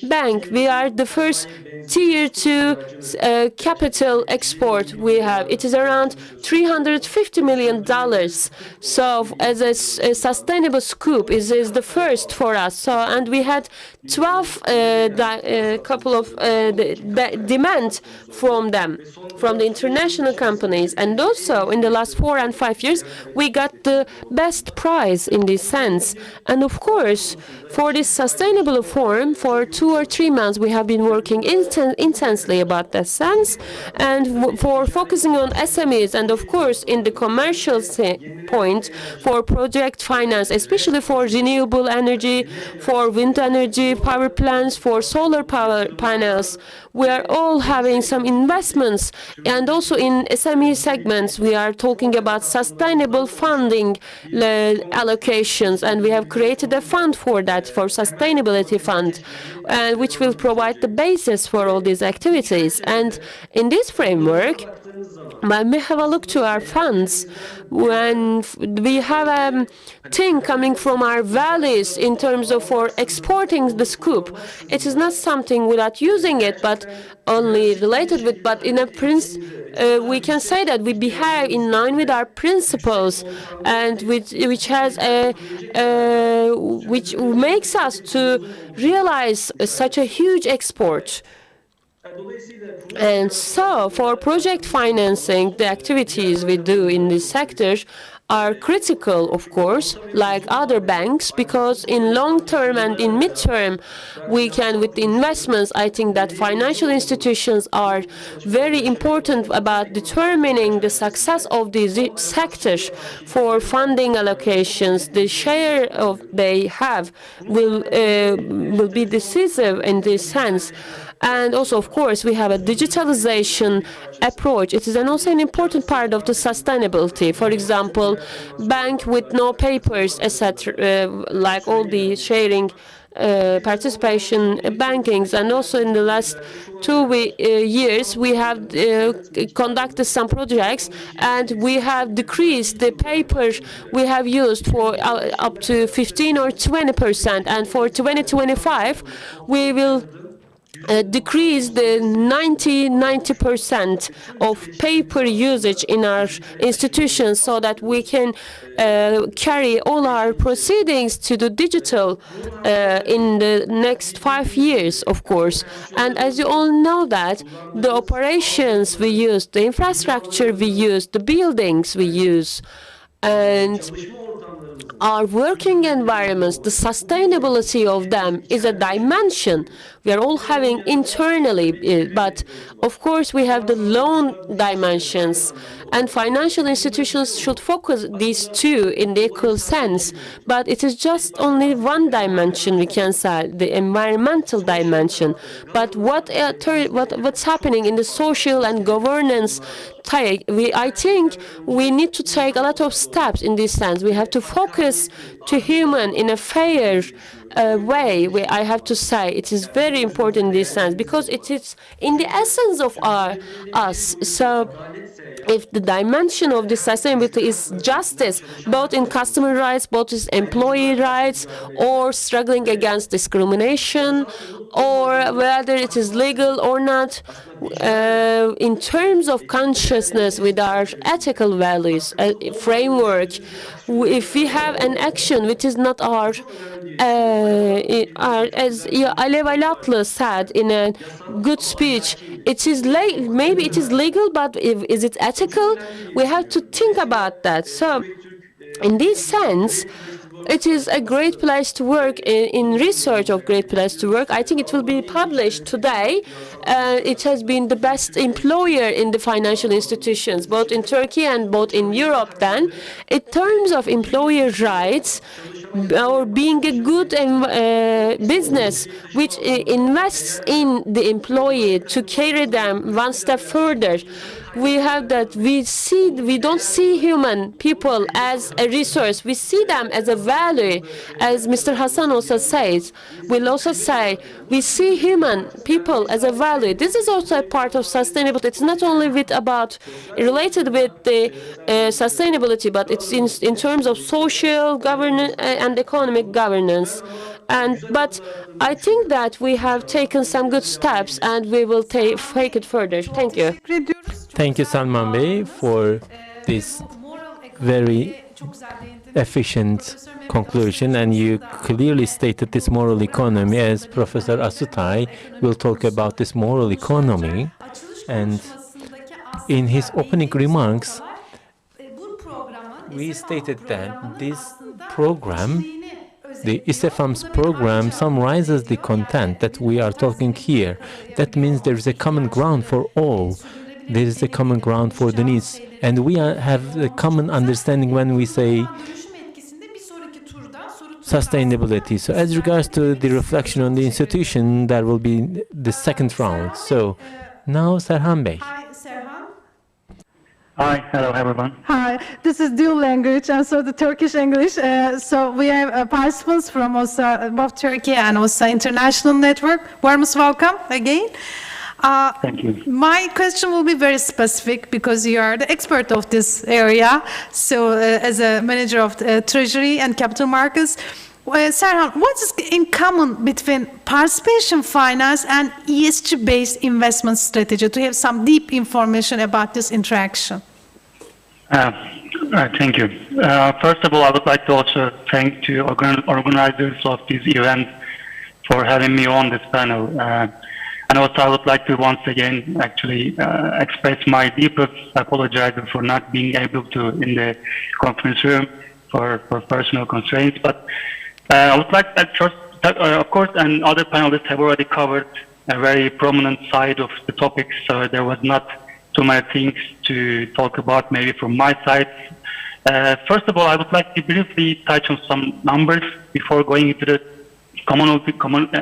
bank. We are the first Tier 2 capital export we have. It is around $350 million. So as a sustainable scoop, is the first for us. So, and we had 12 couple of demand from them, from the international companies. And also in the last 4 and 5 years, we got the best prize in this sense. And of course, for this sustainable form, for 2 or 3 months, we have been working intensely about that sense, and for focusing on SMEs, and of course, in the commercial point, for project finance, especially for renewable energy, for wind energy, power plants, for solar power panels. We are all having some investments, and also in SME segments, we are talking about sustainable funding allocations, and we have created a fund for that, for sustainability fund, which will provide the basis for all these activities. And in this framework, when we have a look to our funds, when we have a thing coming from our values in terms of for exporting the scoop, it is not something without using it, but only related with, but in a we can say that we behave in line with our principles, and which makes us to realize such a huge export. And so, for project financing, the activities we do in this sector are critical, of course, like other banks, because in long term and in mid-term, we can, with the investments, I think that financial institutions are very important about determining the success of these sectors for funding allocations. The share of they have will be decisive in this sense. And also, of course, we have a digitalization approach. It is also an important part of the sustainability. For example, bank with no papers, etc., like all the sharing participation bankings, and also in the last 2 years we have conducted some projects, and we have decreased the paper we have used for up to 15 or 20%, and for 2025 we will decrease the 90% of paper usage in our institutions, so that we can carry all our proceedings to the digital in the next 5 years, of course. And as you all know, that the operations we use, the infrastructure we use, the buildings we use, and our working environments, the sustainability of them is a dimension we are all having internally, but of course we have the loan dimensions, and financial institutions should focus these two in the equal sense, but it is just only one dimension, we can say, the environmental dimension. But what's happening in the social and governance, I think we need to take a lot of steps in this sense. We have to focus to human in a fair way. I have to say it is very important in this sense, because it is in the essence of us. So if the dimension of this sustainability is justice, both in customer rights, both in employee rights, or struggling against discrimination, or whether it is legal or not, in terms of consciousness with our ethical values, framework, if we have an action which is not our as Alev Alatlı said in a good speech, it is maybe it is legal, but is it ethical? We have to think about that. So, in this sense, it is a great place to work in research of Great Place to Work. I think it will be published today. It has been the best employer in the financial institutions, both in Turkey and both in Europe then. In terms of employer rights, or being a good business which invests in the employee to carry them one step further, we have that we don't see human people as a resource. We see them as a value, as Mr. Hassan also says. We'll also say we see human people as a value. This is also a part of sustainability. It's not only related with the sustainability, but it's in terms of social governance and economic governance. But I think that we have taken some good steps, and we will take it further. Thank you. Thank you, Salman Bey, for this very efficient conclusion, and you clearly stated this moral economy, as Professor Asutay will talk about this moral economy. And in his opening remarks, we stated that this program, the ISEFAM's program, summarizes the content that we are talking here. That means there is a common ground for all. There is a common ground for the needs, and we have a common understanding when we say sustainability. So as regards to the reflection on the institution, that will be the second round. So now Serhan Bey. Hi, hello everyone. Hi, this is dual language, and so the Turkish English. So we have participants from also both Turkey and also international network. Warmest welcome again. Thank you. My question will be very specific, because you are the expert of this area. So as a manager of Treasury and Capital Markets, Serhan, what is in common between participation finance and ESG-based investment strategy, to have some deep information about this interaction? Thank you. First of all, I would like to also thank the organizers of this event for having me on this panel. And also, I would like to once again actually express my deepest apology for not being able to in the conference room for personal constraints. But I would like to first, of course, and other panelists have already covered a very prominent side of the topic, so there was not too many things to talk about maybe from my side. First of all, I would like to briefly touch on some numbers before going into the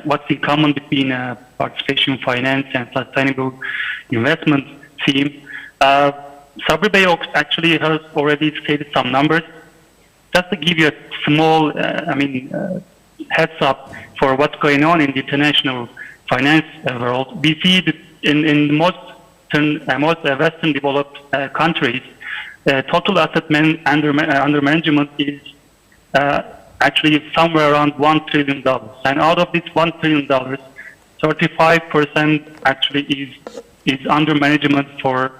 what's in common between participation finance and sustainable investment theme. Sabri Bey actually has already stated some numbers. Just to give you a small, heads up for what's going on in the international finance world. We see that in most Western developed countries, total asset under management is actually somewhere around $1 trillion. And out of this $1 trillion, 35% actually is under management for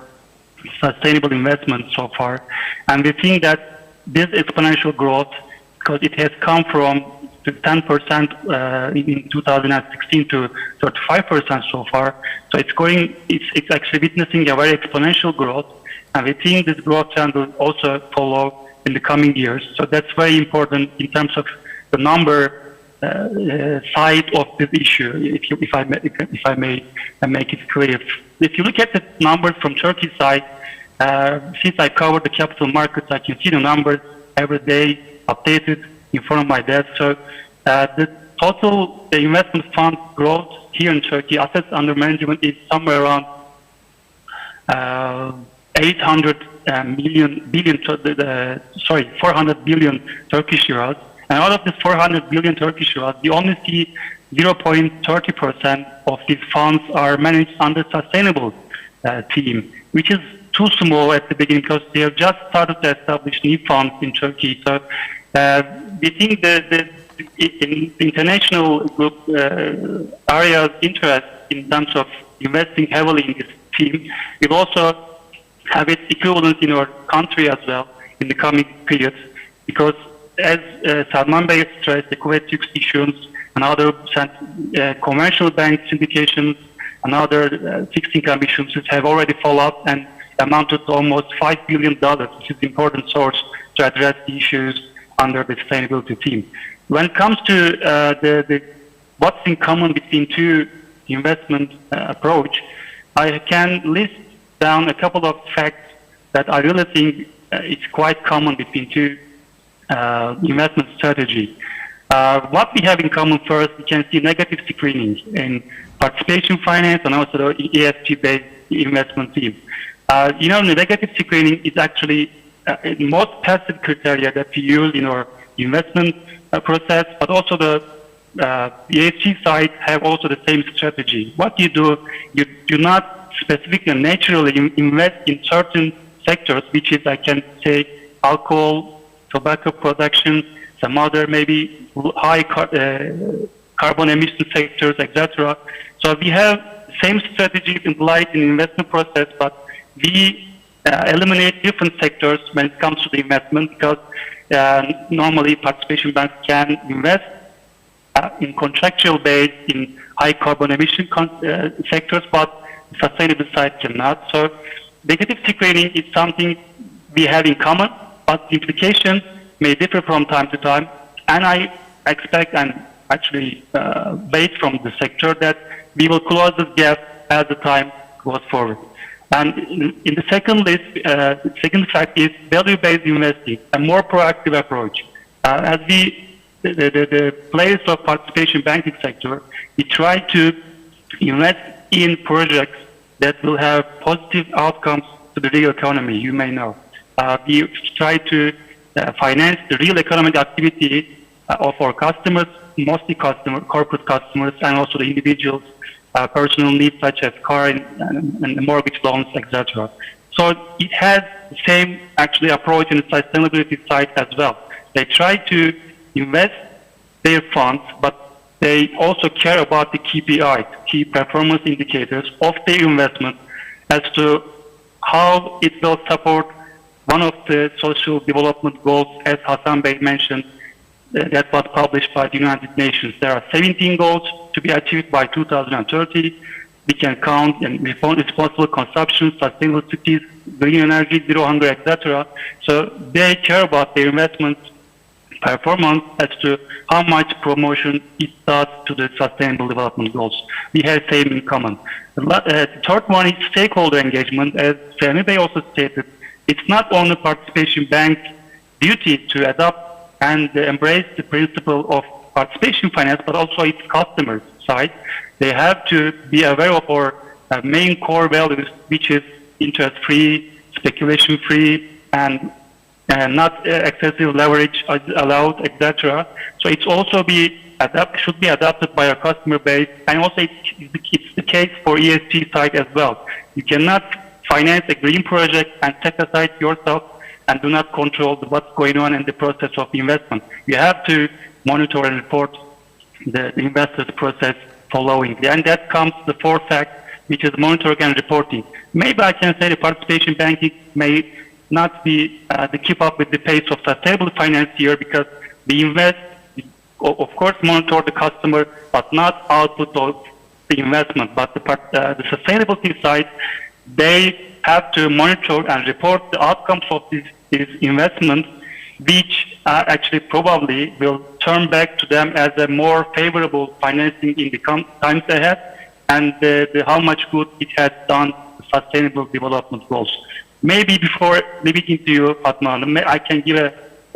sustainable investment so far. And we think that this exponential growth, because it has come from 10% in 2016 to 35% so far. So it's actually witnessing a very exponential growth. And we think this growth trend will also follow in the coming years. So that's very important in terms of the number side of this issue, if I may make it clear. If you look at the numbers from Turkey side, since I covered the capital markets, I can see the numbers every day updated in front of my desk. So the total investment fund growth here in Turkey, assets under management is somewhere around 400 billion Turkish euros. And out of this 400 billion Turkish euros, we only see 0.30% of these funds are managed under sustainable theme, which is too small at the beginning because they have just started to establish new funds in Turkey. So we think the international group area's interest in terms of investing heavily in this theme will also have its equivalent in our country as well in the coming periods, because as Salman Bey stressed, the Kuwait Issuance and other conventional bank syndications and other fixed income issuances have already followed up and amounted to almost $5 billion, which is an important source to address the issues under the sustainability theme. When it comes to what's in common between two investment approach, I can list down a couple of facts that I really think it's quite common between two investment strategy. What we have in common first, we can see negative screening in participation finance and also the ESG-based investment theme. The negative screening is actually the most passive criteria that we use in our investment process, but also the ESG side have also the same strategy. What you do not specifically and naturally invest in certain sectors, which is, I can say, alcohol, tobacco production, some other maybe high carbon emission sectors, etc. So we have same strategies implied in the investment process, but we eliminate different sectors when it comes to the investment, because normally participation banks can invest in contractual base in high carbon emission sectors, but sustainable side cannot. So negative screening is something we have in common, but the implications may differ from time to time. And I expect, and actually based from the sector, that we will close this gap as the time goes forward. And in the second list, the second fact is value-based investing, a more proactive approach. As the players of participation banking sector, we try to invest in projects that will have positive outcomes to the real economy, you may know. We try to finance the real economic activity of our customers, mostly corporate customers, and also the individuals' personal needs such as car and mortgage loans, etc. So it has the same actually approach in the sustainability side as well. They try to invest their funds, but they also care about the KPIs, key performance indicators of their investment, as to how it will support one of the social development goals, as Hassan Bey mentioned, that was published by the United Nations. There are 17 goals to be achieved by 2030. We can count and responsible consumption, sustainable cities, green energy, zero hunger, etc. So they care about their investment performance as to how much promotion it does to the sustainable development goals. We have same in common. The third one is stakeholder engagement. As Fehmi Bey also stated, it's not only participation bank duty to adopt and embrace the principle of participation finance, but also its customer side. They have to be aware of our main core values, which is interest-free, speculation-free, and not excessive leverage allowed, etc. So it's also be should be adopted by our customer base, and also it's the case for ESG side as well. You cannot finance a green project and set aside yourself and do not control what's going on in the process of investment. You have to monitor and report the investors' process following. And that comes the fourth fact, which is monitoring and reporting. Maybe I can say the participation banking may not be to keep up with the pace of sustainable finance here, because we invest, of course, monitor the customer, but not output of the investment. But the sustainability side, they have to monitor and report the outcomes of these investments, which actually probably will turn back to them as a more favorable financing in the times ahead, and how much good it has done to sustainable development goals. Maybe before leaving it to you, Fatma, I can give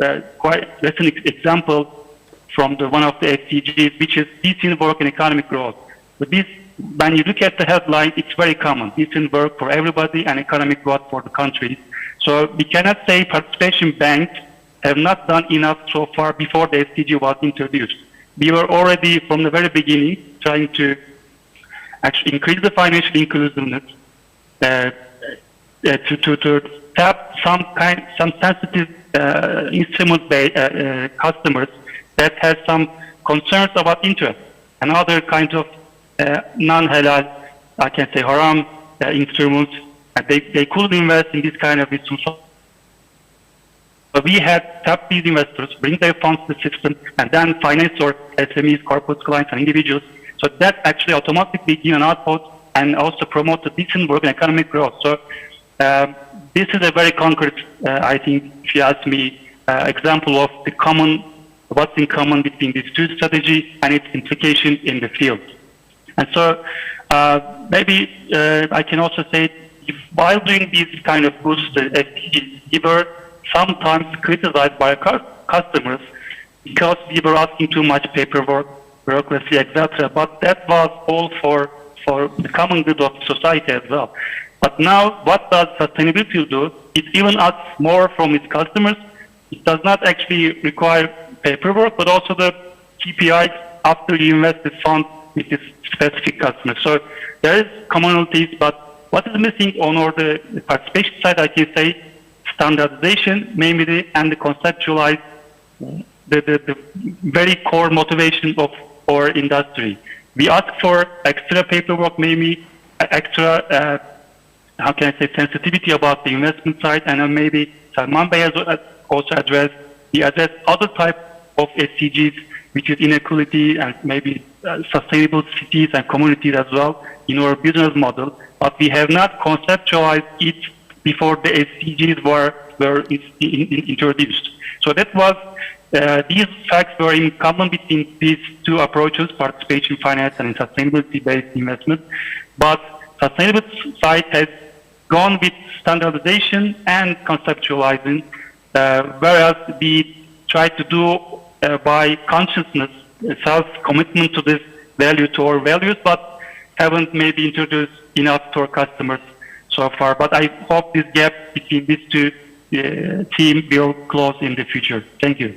a quite recent example from one of the SDGs, which is decent work and economic growth. But this, when you look at the headline, it's very common: decent work for everybody and economic growth for the countries. So we cannot say participation banks have not done enough so far before the SDG was introduced. We were already from the very beginning trying to actually increase the financial inclusiveness, to tap some sensitive instrument customers that has some concerns about interest and other kinds of non-halal, I can say haram instruments. And they couldn't invest in this kind of instruments. So we had tapped these investors, bring their funds to the system, and then finance our SMEs, corporate clients, and individuals. So that actually automatically give an output and also promote the decent work and economic growth. So this is a very concrete, I think, if you ask me, example of what's in common between these two strategies and its implication in the field. And so maybe I can also say, while doing these kind of boosts, the SDGs, we were sometimes criticized by our customers because we were asking too much paperwork, bureaucracy, etc. But that was all for the common good of society as well. But now, what does sustainability do? It even asks more from its customers. It does not actually require paperwork, but also the KPIs after you invest this fund with this specific customer. So there is commonalities, but what is missing on the participation side, I can say, standardization, mainly, and the conceptualize the very core motivation of our industry. We ask for extra paperwork, maybe extra, how can I say, sensitivity about the investment side, and then maybe Salman Bey has also addressed, he addressed other type of SDGs, which is inequality and maybe sustainable cities and communities as well in our business model. But we have not conceptualized it before the SDGs were introduced. So that was, these facts were in common between these two approaches, participation finance and sustainability-based investment. But sustainability side has gone with standardization and conceptualizing, whereas we try to do by consciousness, self-commitment to this value, to our values, but haven't maybe introduced enough to our customers so far. But I hope this gap between these two teams will close in the future. Thank you.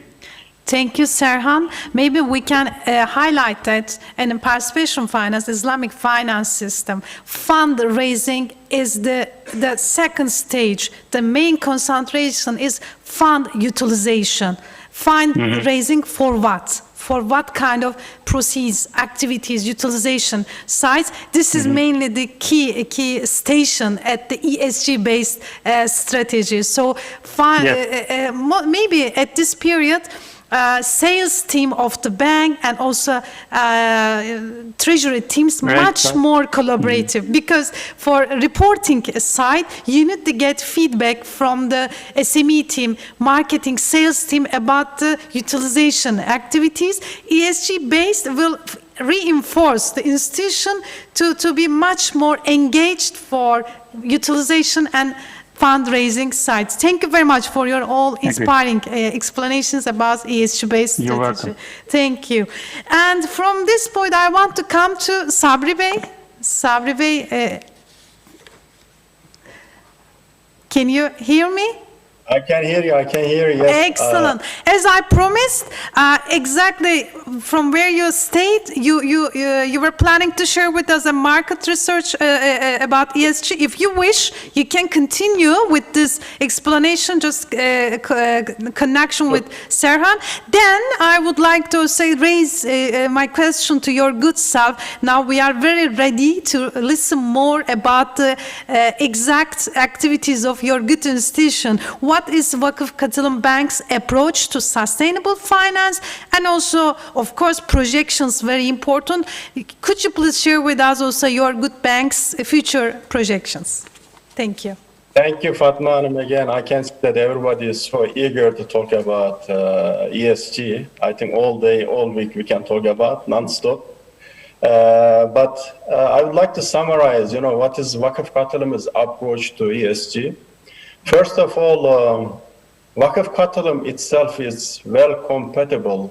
Thank you, Serhan. Maybe we can highlight that in participation finance, Islamic finance system, fundraising is the second stage. The main concentration is fund utilization. Fundraising for what? For what kind of proceeds, activities, utilization sites? This is mainly the key station at the ESG-based strategy. So maybe at this period, sales team of the bank and also treasury teams much more collaborative, because for reporting side you need to get feedback from the SME team, marketing, sales team about the utilization activities. ESG based will reinforce the institution to be much more engaged for utilization and fundraising sites. Thank you very much for your all inspiring explanations about ESG-based strategy. You're welcome. Thank you. And from this point, I want to come to Sabri Bey. Sabri Bey, can you hear me? I can hear you. I can hear you. Yes. Excellent. As I promised, exactly from where you stayed, you were planning to share with us a market research about ESG. If you wish, you can continue with this explanation, just connection with Serhan. Then I would like to raise my question to your good self. Now we are very ready to listen more about the exact activities of your good institution. What is Vakıf Katılım Bank's approach to sustainable finance, and also, of course, projections, very important. Could you please share with us also your good bank's future projections? Thank you. Thank you, Fatma Hanım. Again, I can see that everybody is so eager to talk about ESG. I think all day, all week, we can talk about non-stop. But I would like to summarize, what is Vakıf Katılım's approach to ESG. First of all, Vakıf Katılım itself is well compatible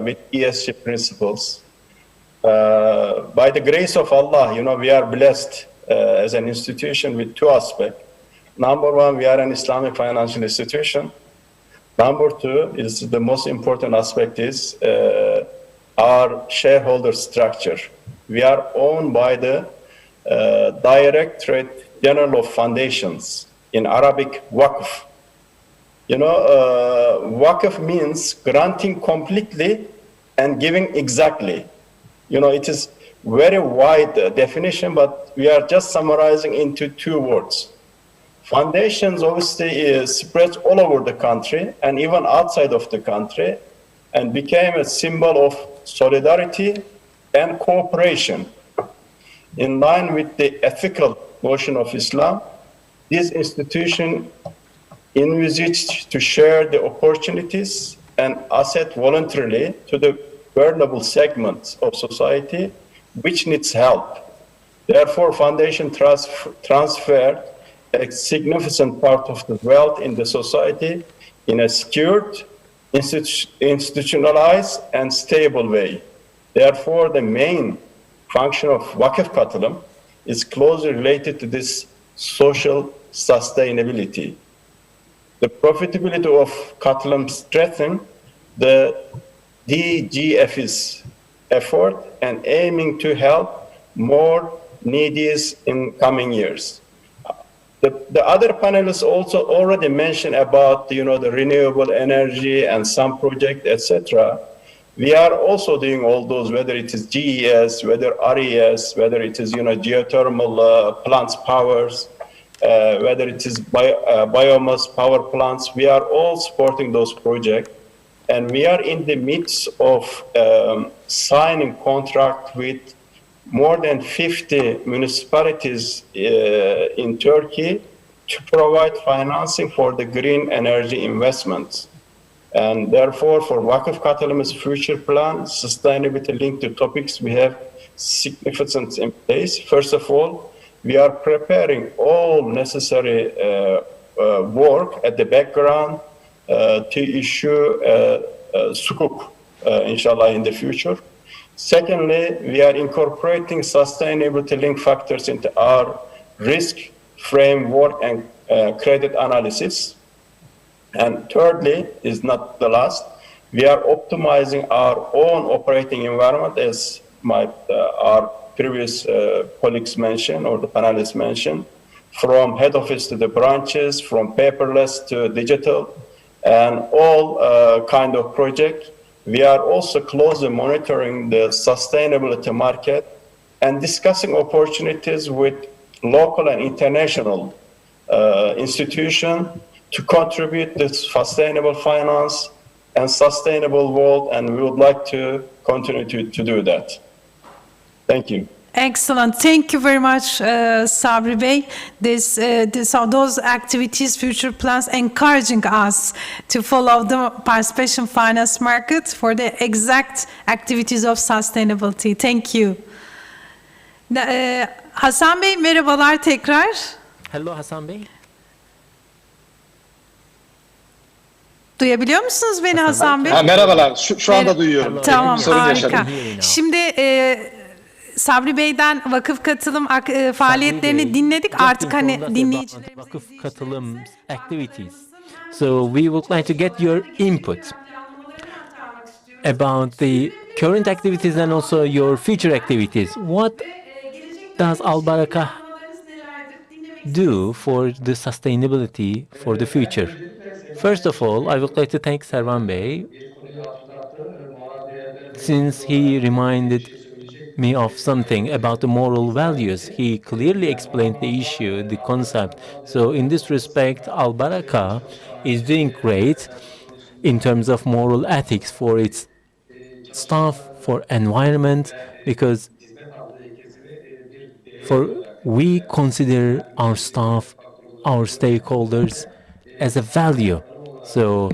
with ESG principles. By the grace of Allah, we are blessed as an institution with two aspects. Number one, we are an Islamic financial institution. Number two, is the most important aspect is our shareholder structure. We are owned by the Directorate General of Foundations, in Arabic, Vakıf. Vakıf means granting completely and giving exactly. It is very wide definition, but we are just summarizing into two words. Foundations obviously is spread all over the country and even outside of the country, and became a symbol of solidarity and cooperation. In line with the ethical notion of Islam, this institution envisaged to share the opportunities and asset voluntarily to the vulnerable segments of society which needs help. Therefore, foundation transferred a significant part of the wealth in the society in a secured, institutionalized, and stable way. Therefore, the main function of Vakıf Katılım is closely related to this social sustainability. The profitability of Katılım strengthens the DGF's effort and aiming to help more needies in coming years. The other panelists also already mentioned about the renewable energy and some project, etc. We are also doing all those, whether it is GES, whether RES, whether it is geothermal plants powers, whether it is biomass power plants. We are all supporting those projects, and we are in the midst of signing contract with more than 50 municipalities in Turkey to provide financing for the green energy investments. And therefore, for Vakıf Katılım's future plan, sustainability linked to topics, we have significant in place. First of all, we are preparing all necessary work at the background to issue sukuk, inshallah, in the future. Secondly, we are incorporating sustainability link factors into our risk framework and credit analysis. And thirdly, is not the last, we are optimizing our own operating environment, as our previous colleagues mentioned, or the panelists mentioned, from head office to the branches, from paperless to digital, and all kind of project. We are also closely monitoring the sustainability market and discussing opportunities with local and international institutions to contribute to sustainable finance and sustainable world, and we would like to continue to do that. Thank you. Excellent. Thank you very much, Sabri Bey. Those activities, future plans, encouraging us to follow the participation finance market for the exact activities of sustainability. Thank you. Hasan Bey, merhabalar tekrar. Hello, Hasan Bey. Duyabiliyor musunuz beni Hasan Bey? Merhabalar, şu anda duyuyorum. Tamam, Sorun harika. yaşadım. Şimdi Sabri Bey'den vakıf katılım faaliyetlerini dinledik. Just Artık hani informed us dinleyicilerimize about vakıf katılım activities. So we would like to get your input about the current activities and also your future activities. What does Al Baraka do for the sustainability for the future? First of all, I would like to thank Servan Bey since he reminded me of something about the moral values. He clearly explained the issue, the concept. So in this respect, Al Baraka is doing great in terms of moral ethics for its staff, for environment, because we consider our staff, our stakeholders as a value. So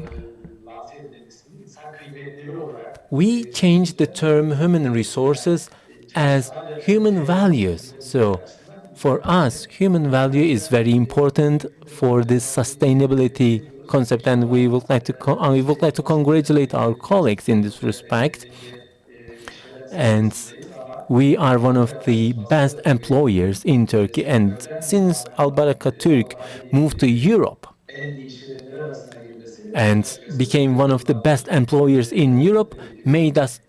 we changed the term human resources as human values. So for us, human value is very important for this sustainability concept, and we would like to congratulate our colleagues in this respect. And we are one of the best employers in Turkey. And since Al Baraka Türk moved to Europe and became one of the best employers in Europe, made us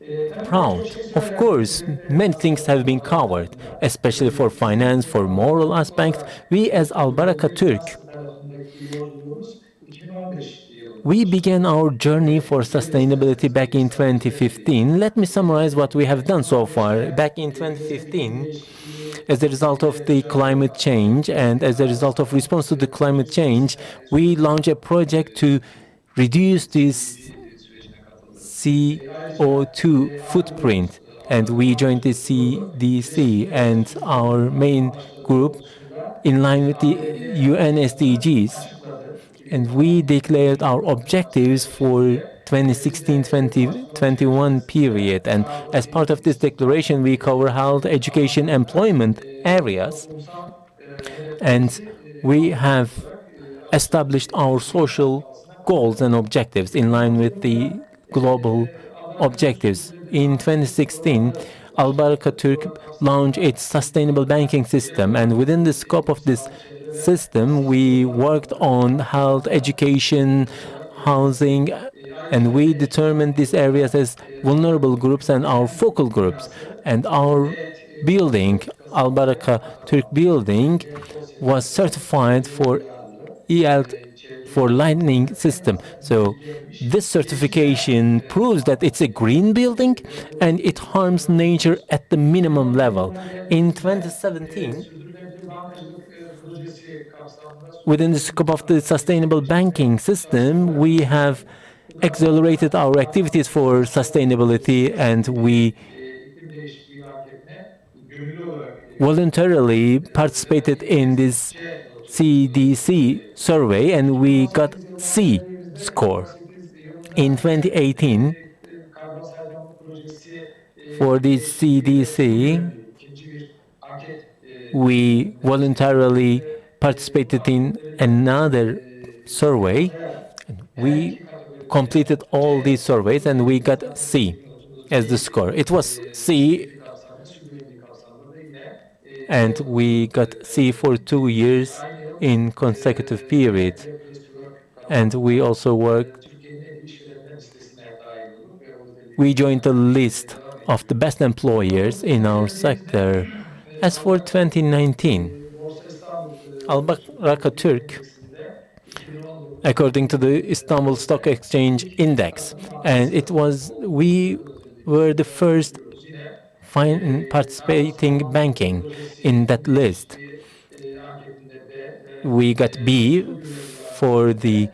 proud. Of course, many things have been covered, especially for finance, for moral aspects. We as Al Baraka Türk, we began our journey for sustainability back in 2015. Let me summarize what we have done so far. Back in 2015, as a result of the climate change and as a result of response to the climate change, we launched a project to reduce this CO2 footprint. And we joined the CDC and our main group in line with the UN SDGs. And we declared our objectives for 2016-2021 period. And as part of this declaration, we cover health, education, employment areas. And we have established our social goals and objectives in line with the global objectives. In 2016, Al Baraka Türk launched its sustainable banking system, and within the scope of this system, we worked on health, education, housing, and we determined these areas as vulnerable groups and our focal groups. And our building, Al Baraka Türk building, was certified for ELT for lightning system. So this certification proves that it's a green building and it harms nature at the minimum level. In 2017, within the scope of the sustainable banking system, we have accelerated our activities for sustainability, and we voluntarily participated in this CDC survey, and we got C score. In 2018, for this CDC, we voluntarily participated in another survey. We completed all these surveys and we got C as the score. It was C, and we got C for 2 years in consecutive period. And we also worked, we joined the list of the best employers in our sector. As for 2019, Al Baraka Türk, according to the Istanbul Stock Exchange Index, and we were the first participating banking in that list. We got B for the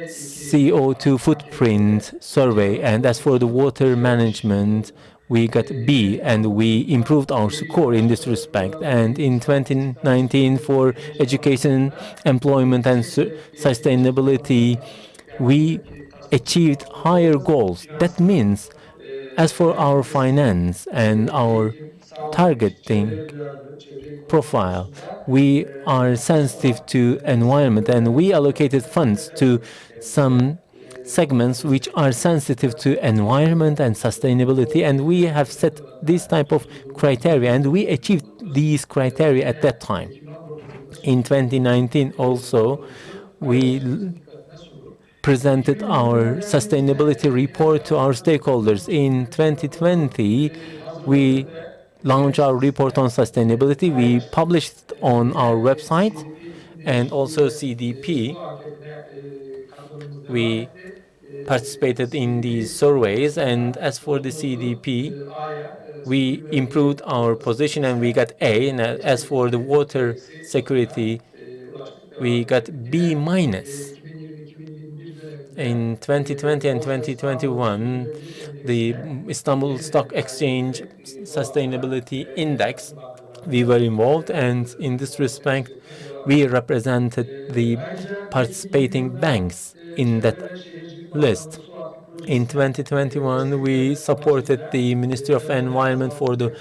CO2 footprint survey, and as for the water management, we got B, and we improved our score in this respect. And in 2019, for education, employment, and sustainability, we achieved higher goals. That means, as for our finance and our targeting profile, we are sensitive to environment, and we allocated funds to some segments which are sensitive to environment and sustainability, and we have set this type of criteria, and we achieved these criteria at that time. In 2019 also, we presented our sustainability report to our stakeholders. In 2020, we launched our report on sustainability. We published on our website, and also CDP. We participated in these surveys, and as for the CDP, we improved our position and we got A, and as for the water security, we got B-. In 2020 and 2021, the Istanbul Stock Exchange Sustainability Index, we were involved, and in this respect, we represented the participating banks in that list. In 2021, we supported the Ministry of Environment for the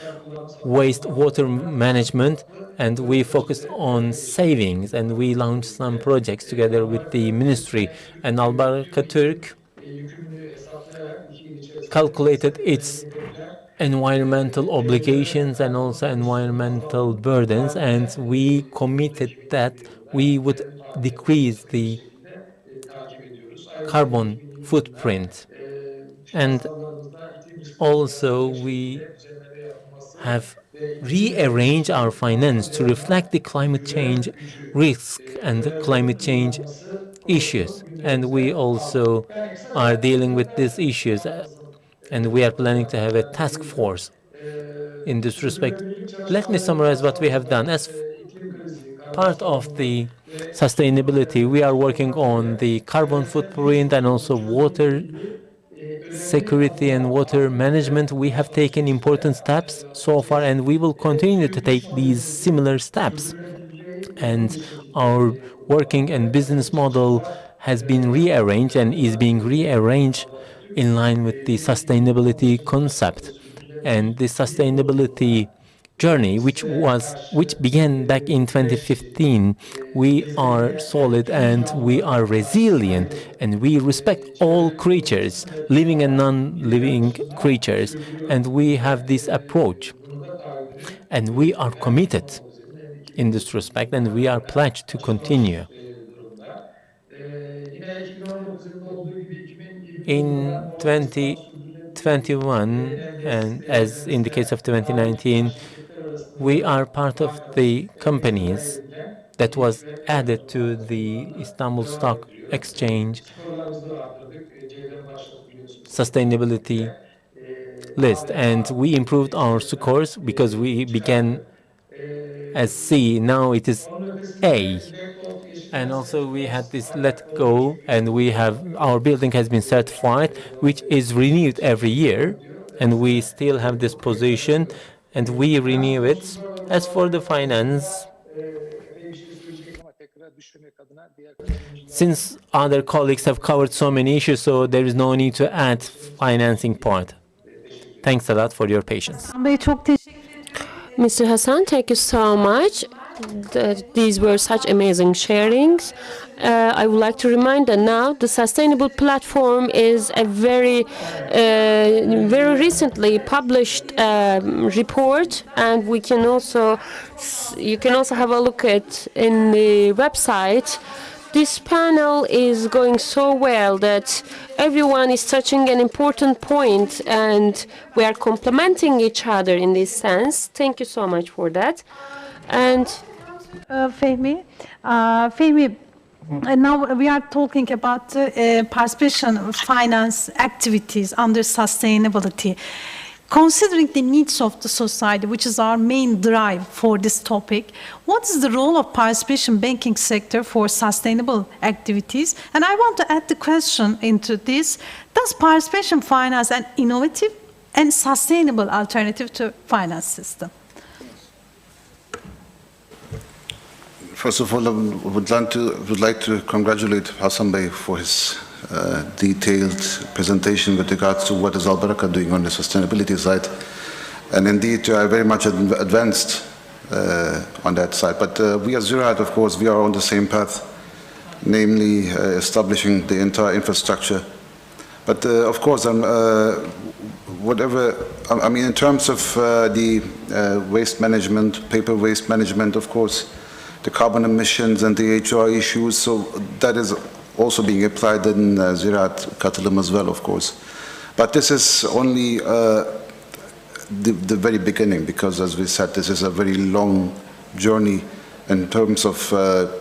wastewater management, and we focused on savings, and we launched some projects together with the ministry. And Albarka Türk calculated its environmental obligations and also environmental burdens, and we committed that we would decrease the carbon footprint. And also we have rearranged our finance to reflect the climate change risk and the climate change issues. And we also are dealing with these issues, and we are planning to have a task force in this respect. Let me summarize what we have done. As part of the sustainability, we are working on the carbon footprint and also water security and water management. We have taken important steps so far, and we will continue to take these similar steps. And our working and business model has been rearranged and is being rearranged in line with the sustainability concept. And the sustainability journey, which began back in 2015, we are solid and we are resilient, and we respect all creatures, living and non-living creatures, and we have this approach, and we are committed in this respect, and we are pledged to continue. In 2021, and as in the case of 2019, we are part of the companies that was added to the Istanbul Stock Exchange sustainability list, and we improved our scores because we began as C, now it is A. And also we had this let go, and we have our building has been certified, which is renewed every year, and we still have this position and we renew it. As for the finance, since other colleagues have covered so many issues, so there is no need to add financing part. Thanks a lot for your patience. Mr. Hassan, thank you so much. These were such amazing sharings. I would like to remind that now the Sustainable Platform is a very recently published report, and you can also have a look at in the website. This panel is going so well that everyone is touching an important point, and we are complementing each other in this sense. Thank you so much for that. And Fehmi, now we are talking about participation finance activities under sustainability. Considering the needs of the society, which is our main drive for this topic, what is the role of participation banking sector for sustainable activities? And I want to add the question into this: does participation finance an innovative and sustainable alternative to finance system? First of all, I would like to congratulate Hassan Bey for his detailed presentation with regards to what is Albaraka doing on the sustainability side. And indeed, very much advanced on that side. But we as Ziraat, of course, we are on the same path, namely establishing the entire infrastructure But of course, whatever, I mean, in terms of the waste management, paper waste management, of course, the carbon emissions and the HR issues, so that is also being applied in Ziraat Katılım as well, of course. But this is only the very beginning, because as we said, this is a very long journey in terms of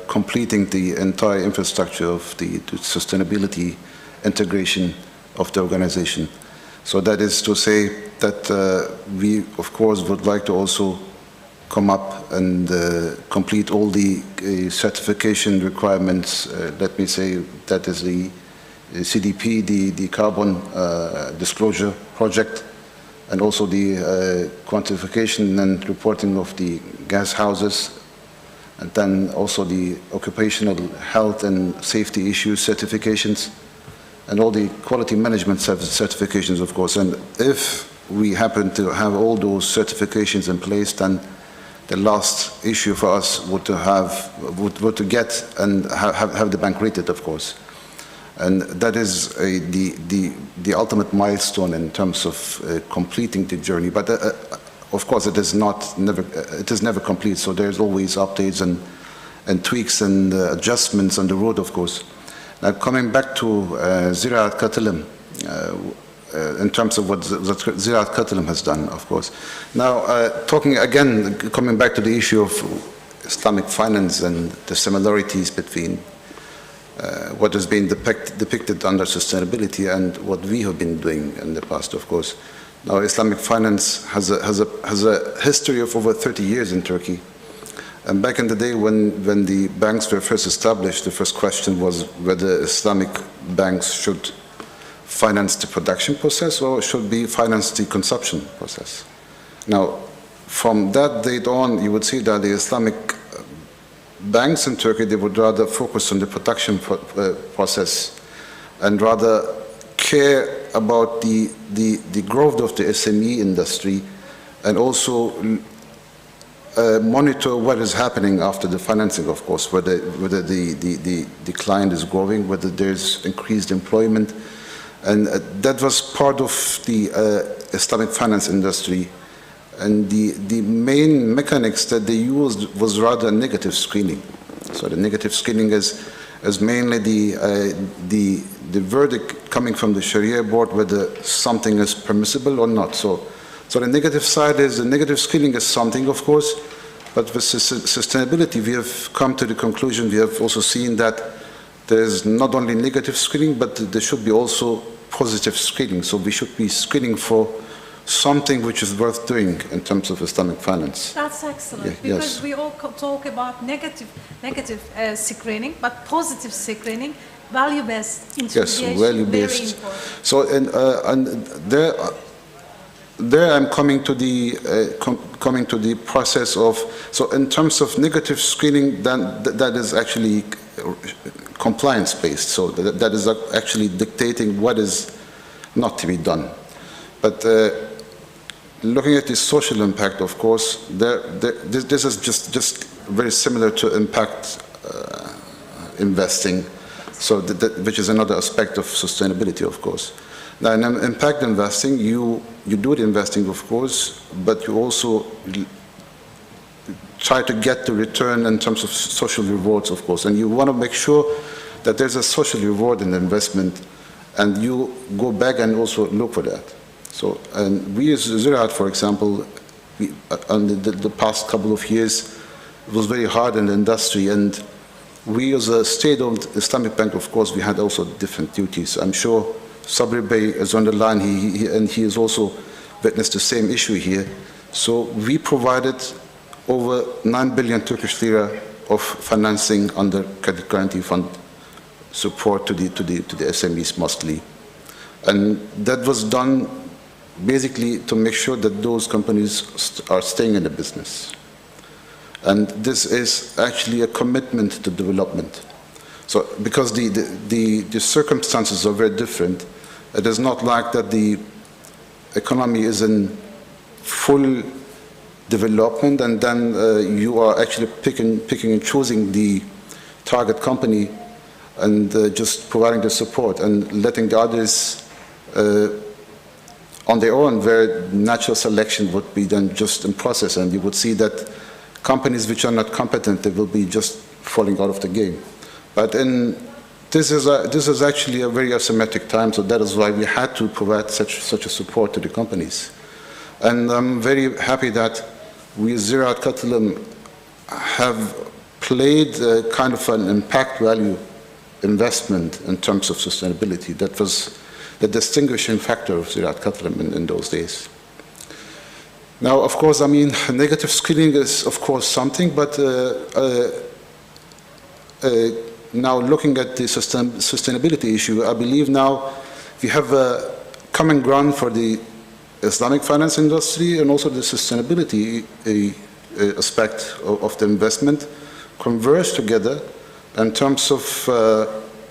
completing the entire infrastructure of the sustainability integration of the organization. So that is to say that we, of course, would like to also come up and complete all the certification requirements. Let me say that is the CDP, the carbon disclosure project, and also the quantification and reporting of the gas houses, and then also the occupational health and safety issues certifications, and all the quality management certifications, of course. And if we happen to have all those certifications in place, then the last issue for us would to get and have the bank rated, of course. And that is the ultimate milestone in terms of completing the journey. But of course, it is never complete. So there's always updates and tweaks and adjustments on the road, of course. Now, coming back to Ziraat Katılım, in terms of what Ziraat Katılım has done, of course. Now, talking again, coming back to the issue of Islamic finance and the similarities between what has been depicted under sustainability and what we have been doing in the past, of course. Now, Islamic finance has a history of over 30 years in Turkey. And back in the day when the banks were first established, the first question was whether Islamic banks should finance the production process or should be finance the consumption process. Now, from that date on, you would see that the Islamic banks in Turkey, they would rather focus on the production process and rather care about the growth of the SME industry, and also monitor what is happening after the financing, of course, whether the client is growing, whether there's increased employment. And that was part of the Islamic finance industry. And the main mechanics that they used was rather negative screening. So the negative screening is mainly the verdict coming from the Sharia board, whether something is permissible or not. So the negative side is, the negative screening is something, of course, but with sustainability, we have come to the conclusion, we have also seen that there is not only negative screening, but there should be also positive screening. So we should be screening for something which is worth doing in terms of Islamic finance. That's excellent, Yeah, because yes. we all talk about negative screening, but positive screening, value-based intermediation, Yes, value-based. very important. So and there I'm coming to the process of, so in terms of negative screening, then that is actually compliance-based. So that is actually dictating what is not to be done. But looking at the social impact, of course, this is just very similar to impact investing, so which is another aspect of sustainability, of course. Now, in impact investing, you do the investing, of course, but you also try to get the return in terms of social rewards, of course, and you want to make sure that there's a social reward in the investment, and you go back and also look for that. So, and we as Ziraat, for example, in the past couple of years, it was very hard in the industry, and we as a state-owned Islamic bank, of course, we had also different duties. I'm sure Sabri Bey is on the line, and he has also witnessed the same issue here. So we provided over 9 billion Turkish lira of financing under Credit Guarantee Fund support to the SMEs mostly. And that was done basically to make sure that those companies are staying in the business. And this is actually a commitment to development. So because the circumstances are very different, it is not like that the economy is in full development and then you are actually picking and choosing the target company and just providing the support and letting the others on their own, where natural selection would be done just in process, and you would see that companies which are not competent, they will be just falling out of the game. But this is actually a very asymmetric time, so that is why we had to provide such a support to the companies. And I'm very happy that we, Ziraat Katılım, have played kind of an impact value investment in terms of sustainability. That was the distinguishing factor of Ziraat Katılım in those days. Now, of course, I mean, negative screening is, of course, something, but now looking at the sustainability issue, I believe now we have a common ground for the Islamic finance industry and also the sustainability aspect of the investment converge together in terms of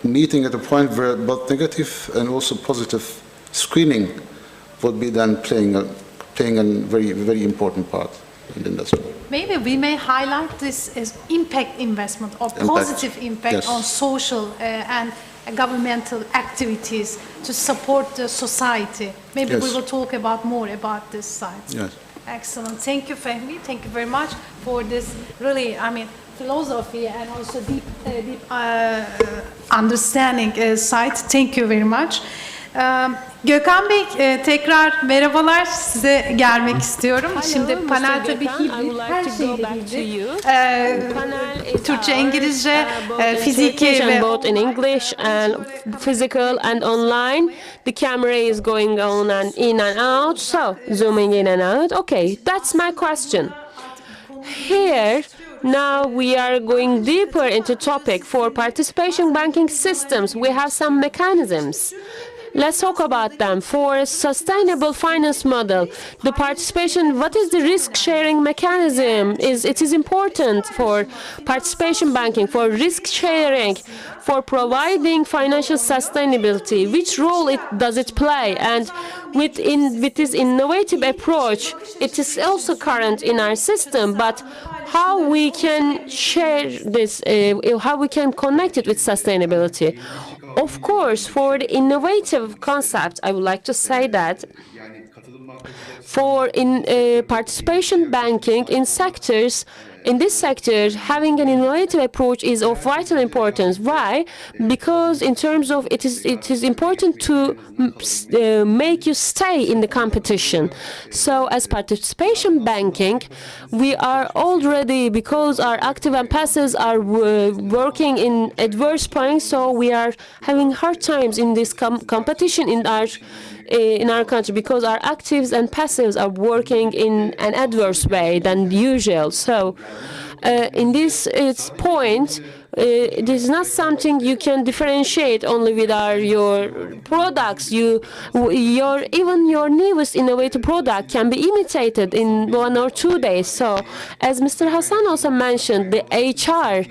meeting at a point where both negative and also positive screening would be then playing a very, very important part in the industry. Maybe we may highlight this as impact investment or positive impact yes. on social and governmental activities to support the society. Maybe Yes. we will talk about more about this side. Yes. Excellent. Thank you, Fehmi. Thank you very much for this really, I mean, philosophy and also deep understanding side. Thank you very much. Gökhan Bey, tekrar merhabalar. Size gelmek istiyorum. Şimdi panel tabii ki her şeyle ilgili. Türkçe, İngilizce, fiziki ve both in English and physical and online. The camera is going on and in and out, so zooming in and out. Okay, that's my question. Here, now we are going deeper into topic for participation banking systems. We have some mechanisms. Let's talk about them. For sustainable finance model, the participation, what is the risk-sharing mechanism? It is important for participation banking, for risk-sharing, for providing financial sustainability. Which role does it play? And with this innovative approach, it is also current in our system, but how we can share this, how we can connect it with sustainability. Of course, for the innovative concept, I would like to say that for participation banking in sectors, in this sector, having an innovative approach is of vital importance. Why? Because in terms of it is important to make you stay in the competition. So as participation banking, we are already, because our active and passives are working in adverse points, so we are having hard times in this competition in our country, because our actives and passives are working in an adverse way than usual. So in this point, it is not something you can differentiate only with your products. Even your newest innovative product can be imitated in 1 or 2 days. So, as Mr. Hassan also mentioned, the HR,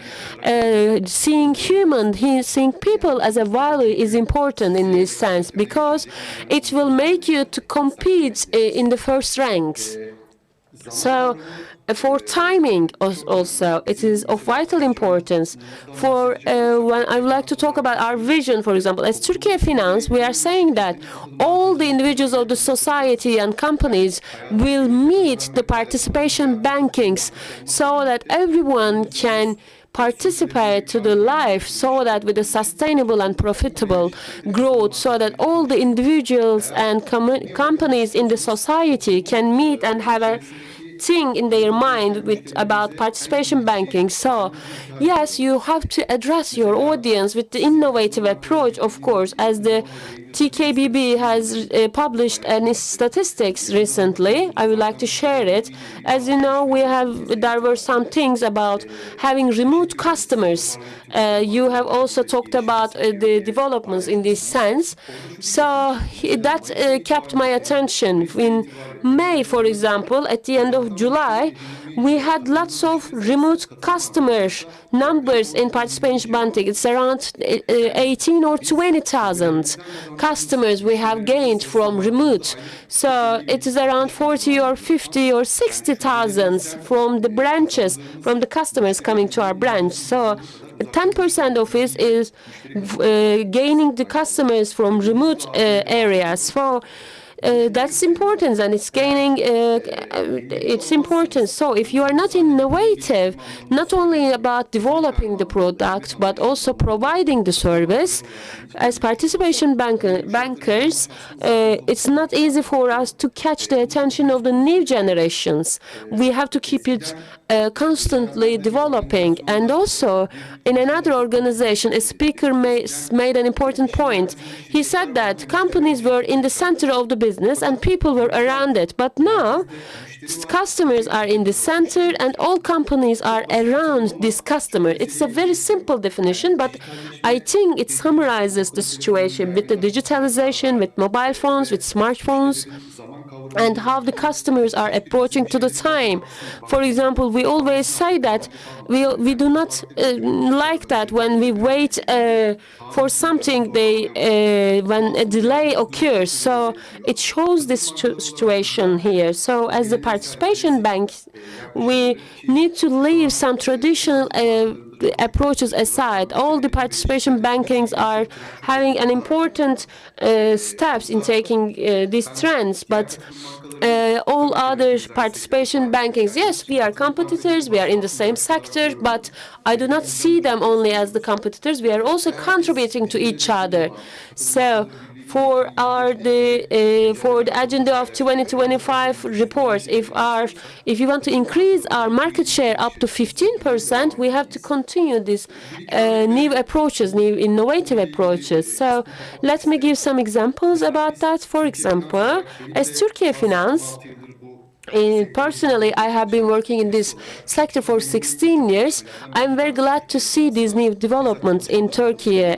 seeing people as a value is important in this sense, because it will make you to compete in the first ranks. So, for timing also, it is of vital importance. For when I would like to talk about our vision, for example, as Turkey Finance, we are saying that all the individuals of the society and companies will meet the participation bankings, so that everyone can participate to the life, so that with a sustainable and profitable growth, so that all the individuals and companies in the society can meet and have a thing in their mind about participation banking. So, yes, you have to address your audience with the innovative approach, of course, as the TKBB has published any statistics recently. I would like to share it. As you know, there were some things about having remote customers. You have also talked about the developments in this sense. So that kept my attention. In May, for example, at the end of July, we had lots of remote customer numbers in participation banking. It's around 18 or 20,000 customers we have gained from remote. So it is around 40 or 50 or 60,000 from the branches, from the customers coming to our branch. So 10% of it is gaining the customers from remote areas. So that's important, and it's gaining its importance. So if you are not innovative, not only about developing the product, but also providing the service, as participation bankers, it's not easy for us to catch the attention of the new generations. We have to keep it constantly developing. And also, in another organization, a speaker made an important point. He said that companies were in the center of the business and people were around it. But now, customers are in the center and all companies are around this customer. It's a very simple definition, but I think it summarizes the situation with the digitalization, with mobile phones, with smartphones, and how the customers are approaching to the time. For example, we always say that we do not like that when we wait for something, when a delay occurs. So it shows this situation here. So as the participation bank, we need to leave some traditional approaches aside. All the participation bankings are having an important steps in taking these trends, but all other participation bankings, yes, we are competitors, we are in the same sector, but I do not see them only as the competitors. We are also contributing to each other. So for the agenda of 2025 reports, if you want to increase our market share up to 15%, we have to continue these new approaches, new innovative approaches. So let me give some examples about that. For example, as Turkey Finance, personally, I have been working in this sector for 16 years. I'm very glad to see these new developments in Turkey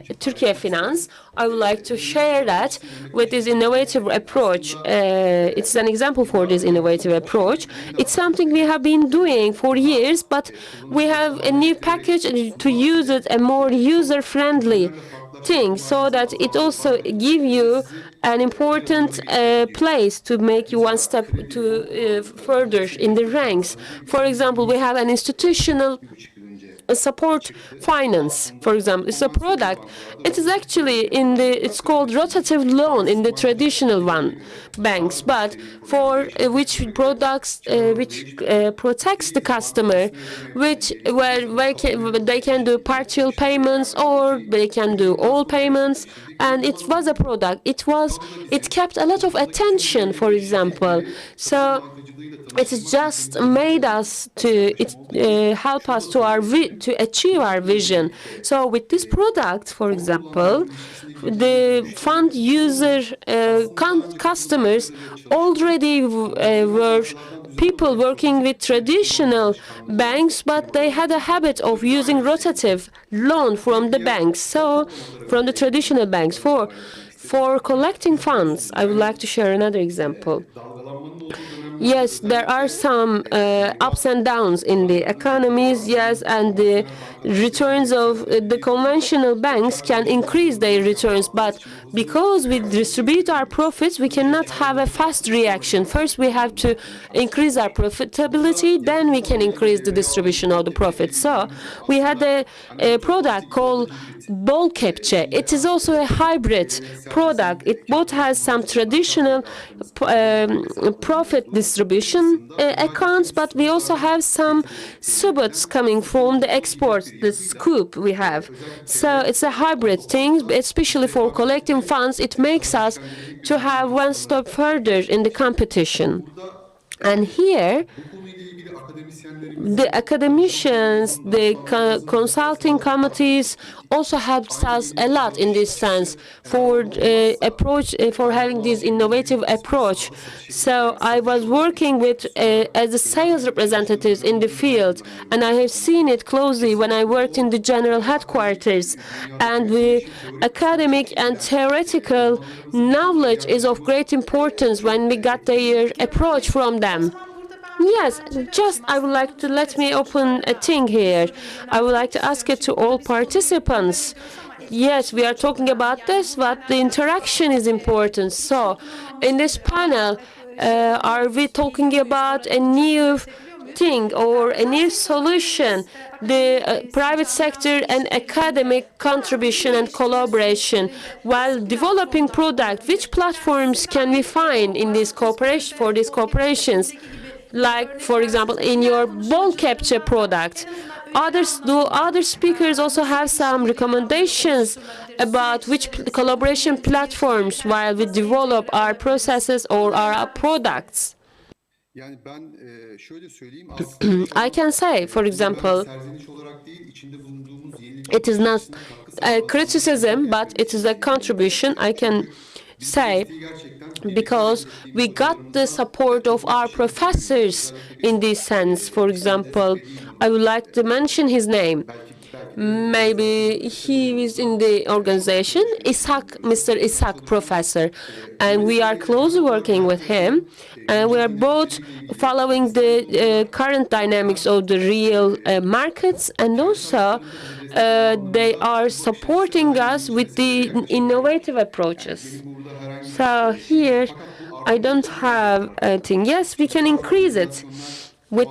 Finance. I would like to share that with this innovative approach. It's an example for this innovative approach. It's something we have been doing for years, but we have a new package to use it, a more user-friendly thing, so that it also give you an important place to make you one step to further in the ranks. For example, we have an institutional support finance, for example. It's a product. It is actually it's called rotative loan in the traditional banks, but for which products which protects the customer, where they can do partial payments or they can do all payments. And it was a product. It kept a lot of attention, for example. So it just made us help us to achieve our vision. So with this product, for example, the fund user customers already were people working with traditional banks, but they had a habit of using rotative loan from the banks. So from the traditional banks for collecting funds, I would like to share another example. Yes, there are some ups and downs in the economies, yes, and the returns of the conventional banks can increase their returns, but because we distribute our profits, we cannot have a fast reaction. First, we have to increase our profitability, then we can increase the distribution of the profits. So we had a product called Ball Capture. It is also a hybrid product. It both has some traditional profit distribution accounts, but we also have some subots coming from the exports, the scoop we have. So it's a hybrid thing, especially for collecting funds. It makes us to have one step further in the competition. And here, the academicians, the consulting committees also helps us a lot in this sense for having this innovative approach. So I was working with as a sales representatives in the field, and I have seen it closely when I worked in the general headquarters. And the academic and theoretical knowledge is of great importance when we got their approach from them. Yes, just I would like to let me open a thing here. I would like to ask it to all participants. Yes, we are talking about this, but the interaction is important. So, in this panel, are we talking about a new thing or a new solution? The private sector and academic contribution and collaboration while developing product. Which platforms can we find in this cooperation for these cooperations? Like, for example, in your ball capture product. Other speakers also have some recommendations about which collaboration platforms while we develop our processes or our products? I can say, for example, it is not a criticism, but it is a contribution. I can say because we got the support of our professors in this sense. For example, I would like to mention his name. Maybe he is in the organization, Mr. Ishak professor, and we are closely working with him. And we are both following the current dynamics of the real markets, and also they are supporting us with the innovative approaches. So here, I don't have a thing. Yes, we can increase it with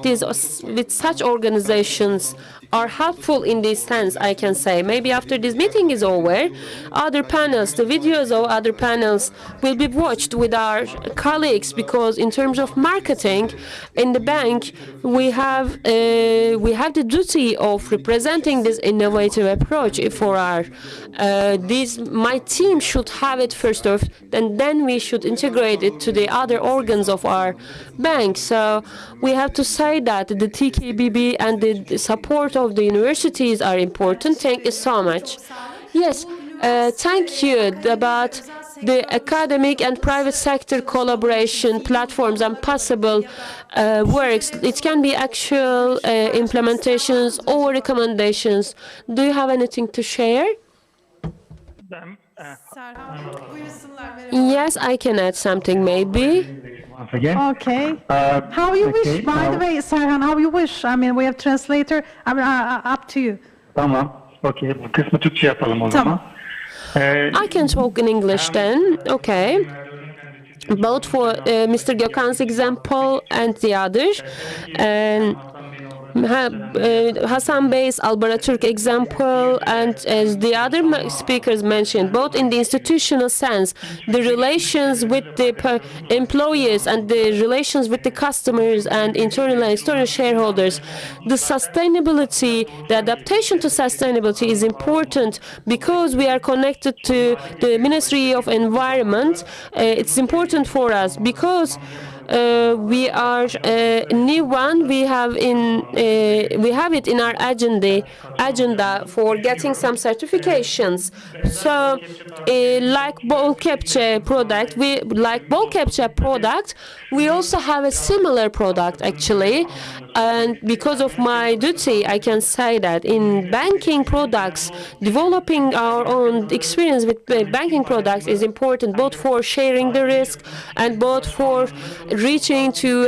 such organizations are helpful in this sense, I can say. Maybe after this meeting is over, other panels, the videos of other panels will be watched with our colleagues, because in terms of marketing in the bank, we have the duty of representing this innovative approach for our my team should have it first off, and then we should integrate it to the other organs of our bank. So we have to say that the TKBB and the support of the universities are important. Thank you so much. Yes, thank you. About the academic and private sector collaboration platforms and possible works. It can be actual implementations or recommendations. Do you have anything to share? Yes, I can add something maybe. Once again. Okay. How you wish, by the way, Serhan, how you wish. I mean, we have translator. I mean, up to you. Tamam. Okay. Bu kısmı Türkçe yapalım o zaman. I can talk in English then. Okay. Both for Mr. Gökhan's example and the other. And Hassan Bey's Albara Türk example, and as the other speakers mentioned, both in the institutional sense, the relations with the employees and the relations with the customers and internal and external shareholders, the sustainability, the adaptation to sustainability is important because we are connected to the Ministry of Environment. It's important for us because we are a new one. We have it in our agenda for getting some certifications. So, like ball capture product, we also have a similar product actually. And because of my duty, I can say that in banking products, developing our own experience with banking products is important, both for sharing the risk and both for reaching to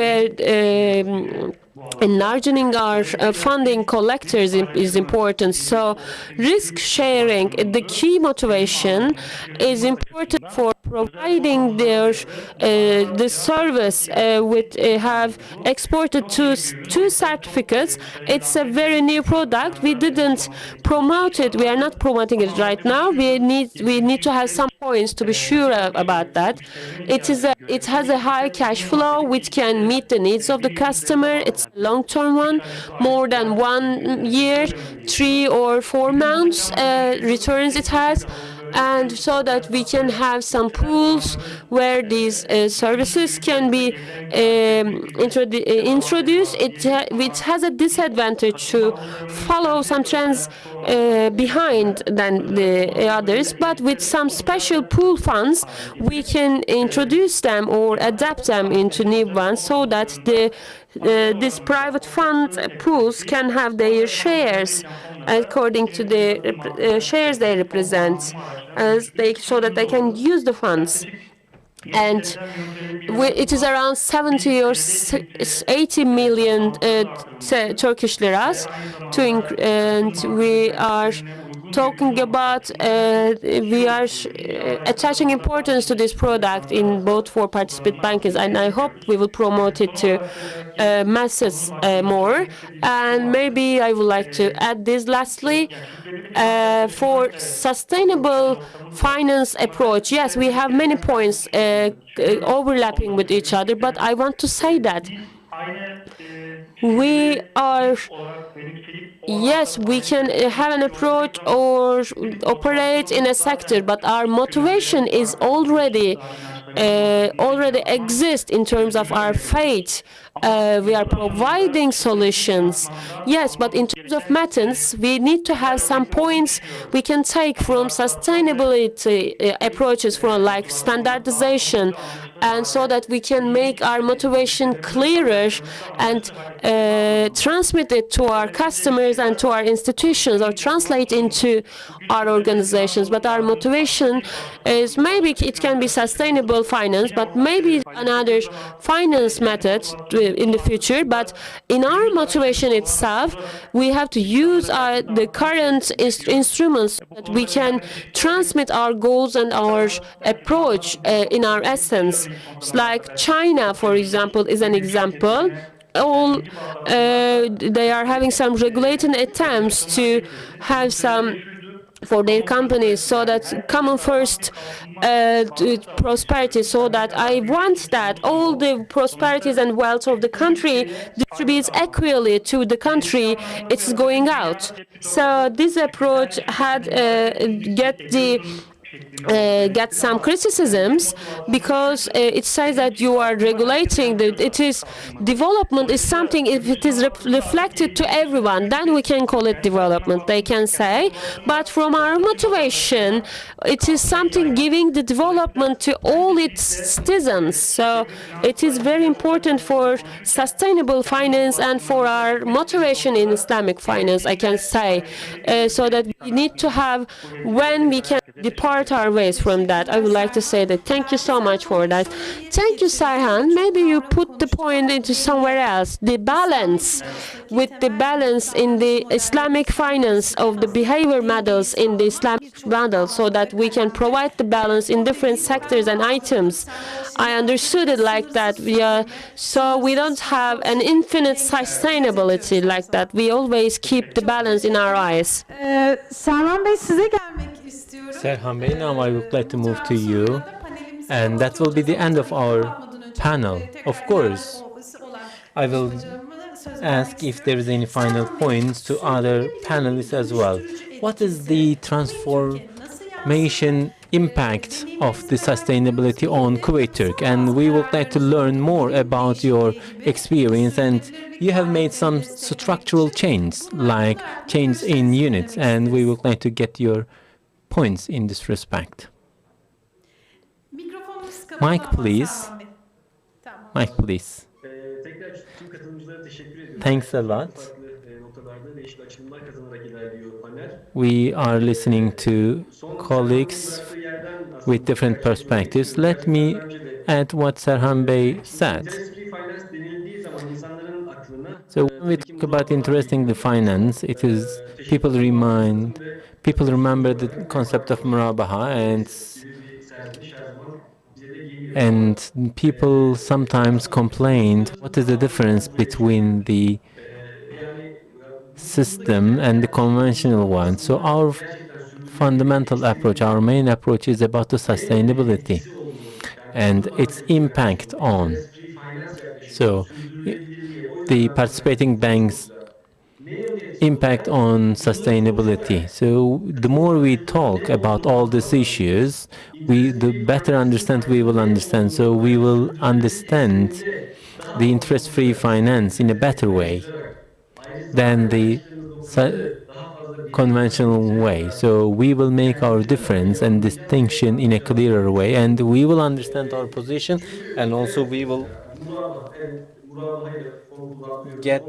enlarging our funding collectors is important. So risk sharing, the key motivation, is important for providing the service. Have exported two certificates. It's a very new product. We didn't promote it. We are not promoting it right now. We need to have some points to be sure about that. It has a high cash flow which can meet the needs of the customer. It's a long-term one, more than 1 year, 3 or 4 months returns it has. And so that we can have some pools where these services can be introduced. It has a disadvantage to follow some trends behind than the others, but with some special pool funds, we can introduce them or adapt them into new ones so that these private fund pools can have their shares according to the shares they represent, so that they can use the funds. and it is around 70 or 80 million Turkish liras, and we are talking about, we are attaching importance to this product in both for participant bankers, and I hope we will promote it to masses more. And maybe I would like to add this lastly, for sustainable finance approach. Yes, we have many points overlapping with each other, but I want to say that we are, yes, we can have an approach or operate in a sector, but our motivation is already exist in terms of our faith. We are providing solutions. Yes, but in terms of methods, we need to have some points we can take from sustainability approaches, from like standardization, and so that we can make our motivation clearer and transmit it to our customers and to our institutions, or translate into our organizations. But our motivation is, maybe it can be sustainable finance, but maybe another finance method in the future. But in our motivation itself, we have to use the current instruments so that we can transmit our goals and our approach in our essence. It's like China, for example, is an example. They are having some regulating attempts to have some for their companies, so that common first prosperity, so that I want that all the prosperities and wealth of the country distributes equally to the country it's going out. So this approach had get some criticisms, because it says that you are regulating development is something, if it is reflected to everyone, then we can call it development, they can say. But from our motivation, it is something giving the development to all its citizens. So it is very important for sustainable finance and for our motivation in Islamic finance, I can say, so that we need to have, when we can depart our ways from that. I would like to say that thank you so much for that. Thank you, Sayhan. Maybe you put the point into somewhere else. The balance, with the balance in the Islamic finance of the behavior models in the Islamic model, so that we can provide the balance in different sectors and items. I understood it like that. So we don't have an infinite sustainability like that. We always keep the balance in our eyes. Serhan Bey, size gelmek istiyorum. Serhan Bey, now I would like to move to you, and that will be the end of our panel. Of course, I will ask if there is any final points to other panelists as well. What is the transformation impact of the sustainability on Kuwait Turk? And we would like to learn more about your experience, and you have made some structural changes, like change in units, and we would like to get your points in this respect. Mic, please. Mic, please. Thanks a lot. We are listening to colleagues with different perspectives. Let me add what Serhan Bey said. So when we talk about interesting the finance, it is people remember the concept of murabaha, and people sometimes complained what is the difference between the system and the conventional one. So our fundamental approach, our main approach, is about the sustainability and its impact on. So the participating banks' impact on sustainability. So the more we talk about all these issues, the better understand we will understand. So we will understand the interest-free finance in a better way than the conventional way. So we will make our difference and distinction in a clearer way, and we will understand our position, and also we will get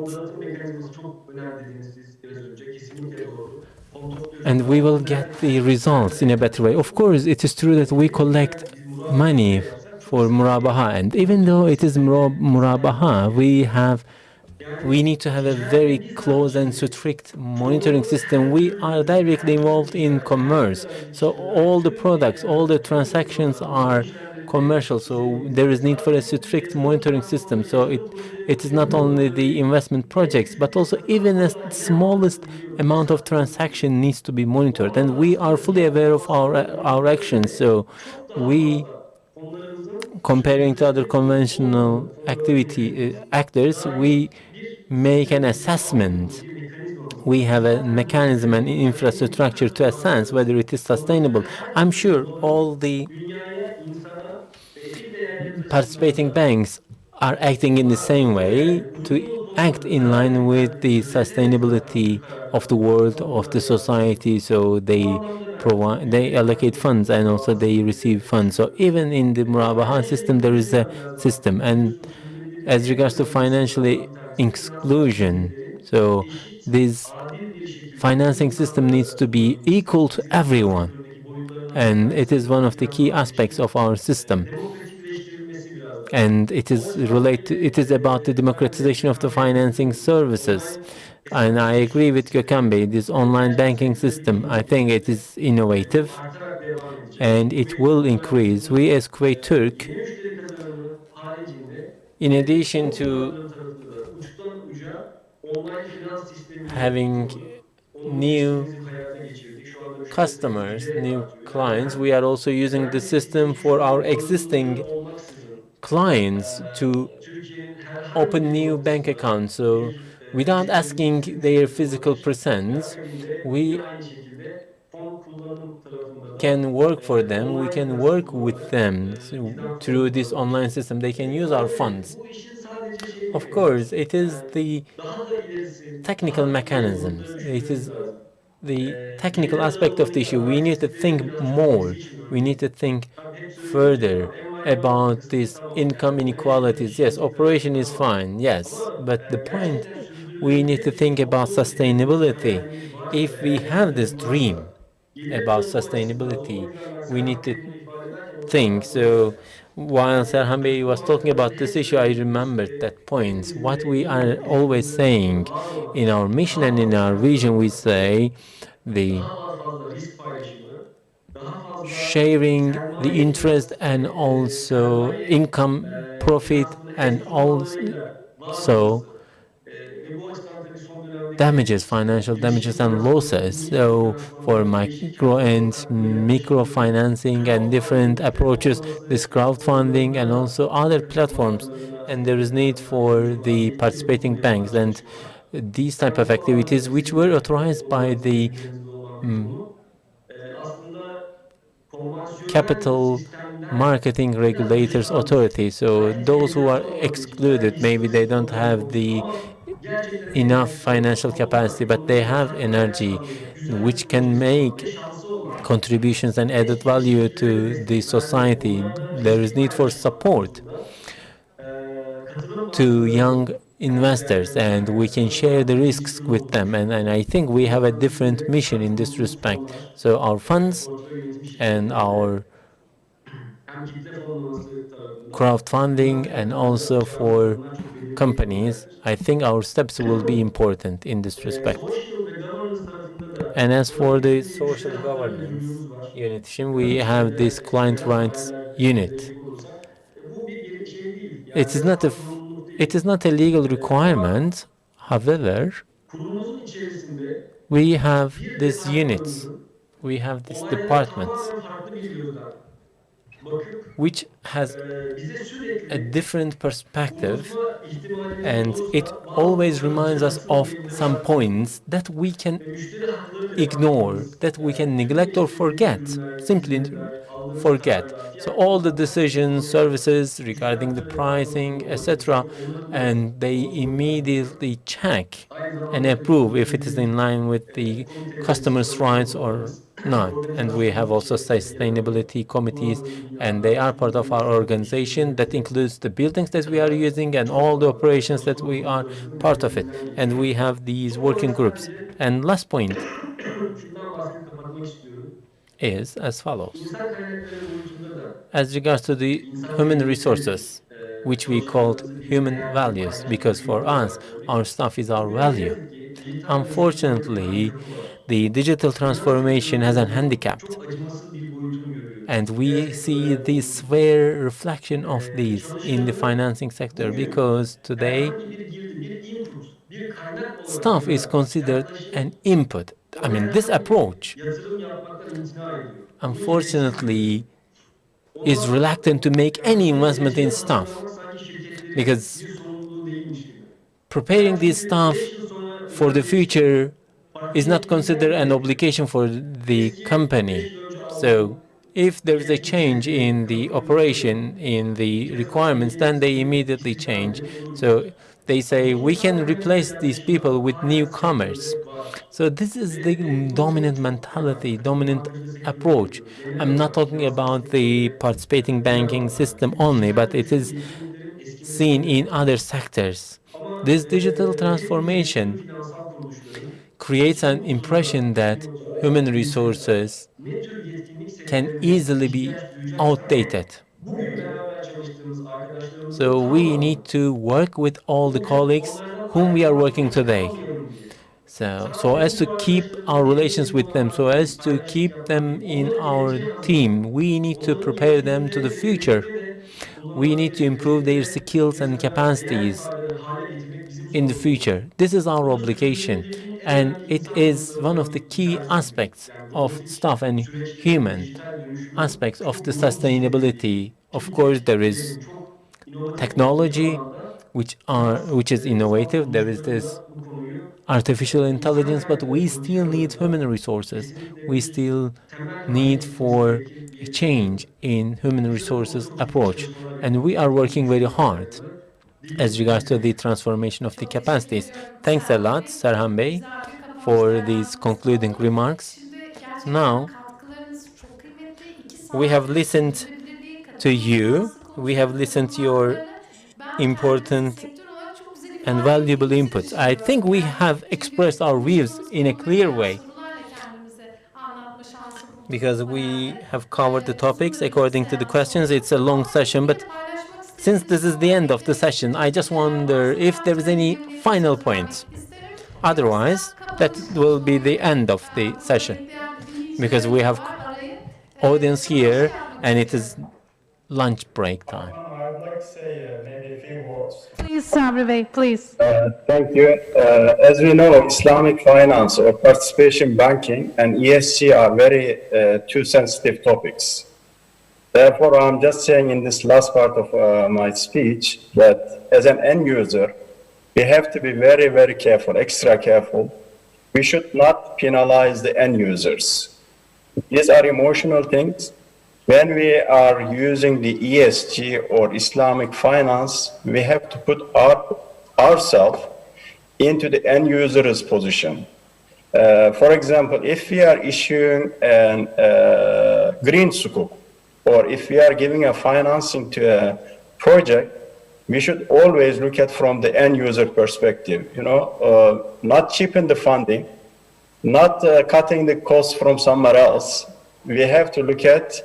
the results in a better way. Of course, it is true that we collect money for Murabaha. And even though it is Murabaha, we need to have a very close and strict monitoring system. We are directly involved in commerce. So all the products, all the transactions are commercial. So there is need for a strict monitoring system. So it is not only the investment projects, but also even the smallest amount of transaction needs to be monitored. And we are fully aware of our actions. So we, comparing to other conventional activity actors, we make an assessment. We have a mechanism and infrastructure to assess whether it is sustainable. I'm sure all the participating banks are acting in the same way to act in line with the sustainability of the world, of the society. So they allocate funds and also they receive funds. So even in the Murabaha system, there is a system. And as regards to financial inclusion, so this financing system needs to be equal to everyone. And it is one of the key aspects of our system. And it is about the democratization of the financing services. And I agree with Gökhan, this online banking system, I think it is innovative and it will increase. We as Kuwait Turk, in addition to having new customers, new clients, we are also using the system for our existing clients to open new bank accounts. So without asking their physical presence, we can work for them, we can work with them through this online system. They can use our funds. Of course, it is the technical mechanisms. It is the technical aspect of the issue. We need to think more. We need to think further about these income inequalities. Yes, operation is fine, yes, but the point, we need to think about sustainability. If we have this dream about sustainability, we need to think. So while Serhan Bey was talking about this issue, I remembered that point. What we are always saying in our mission and in our vision, we say the sharing the interest and also income, profit, and also damages, financial damages and losses. So for micro and microfinancing and different approaches, this crowdfunding and also other platforms, and there is need for the participating banks and these type of activities which were authorized by the capital marketing regulators authority. So those who are excluded, maybe they don't have the enough financial capacity, but they have energy which can make contributions and added value to the society. There is need for support to young investors and we can share the risks with them. And I think we have a different mission in this respect. So our funds and our crowdfunding and also for companies, I think our steps will be important in this respect. And as for the social governance unit, we have this client rights unit. It is not a legal requirement. However, we have these units, we have these departments, which has a different perspective, and it always reminds us of some points that we can ignore, that we can neglect or forget, simply forget. So all the decisions, services regarding the pricing, etc., and they immediately check and approve if it is in line with the customer's rights or not. And we have also sustainability committees, and they are part of our organization. That includes the buildings that we are using and all the operations that we are part of it. And we have these working groups. And last point is as follows. as regards to the human resources, which we called human values, because for us, our staff is our value. Unfortunately, the digital transformation has a handicap, and we see the severe reflection of these in the financing sector, because today staff is considered an input. I mean, this approach, unfortunately, is reluctant to make any investment in staff, because preparing these staff for the future is not considered an obligation for the company. So if there is a change in the operation, in the requirements, then they immediately change. So they say, we can replace these people with newcomers. So this is the dominant mentality, dominant approach. I'm not talking about the participating banking system only, but it is seen in other sectors. This digital transformation creates an impression that human resources can easily be outdated. So we need to work with all the colleagues whom we are working today. So as to keep our relations with them, so as to keep them in our team, we need to prepare them to the future. We need to improve their skills and capacities in the future. This is our obligation, and it is one of the key aspects of staff and human aspects of the sustainability. Of course, there is technology, which is innovative. There is this artificial intelligence, but we still need human resources. We still need for a change in human resources approach, and we are working very hard as regards to the transformation of the capacities. Thanks a lot, Serhan Bey, for these concluding remarks. Now, we have listened to you. We have listened to your important and valuable inputs. I think we have expressed our views in a clear way, because we have covered the topics according to the questions. It's a long session, but since this is the end of the session, I just wonder if there is any final point. Otherwise, that will be the end of the session, because we have audience here and it is lunch break time. I would like to say maybe a few words. Please, Sabri Bey, please. Thank you. As we know, Islamic finance or participation banking and ESG are very two sensitive topics. Therefore, I'm just saying in this last part of my speech that as an end user, we have to be very, very careful, extra careful. We should not penalize the end users. These are emotional things. When we are using the ESG or Islamic finance, we have to put ourselves into the end user's position. For example, if we are issuing a green sukuk, or if we are giving a financing to a project, we should always look at from the end user perspective, not cheapen the funding, not cutting the costs from somewhere else. We have to look at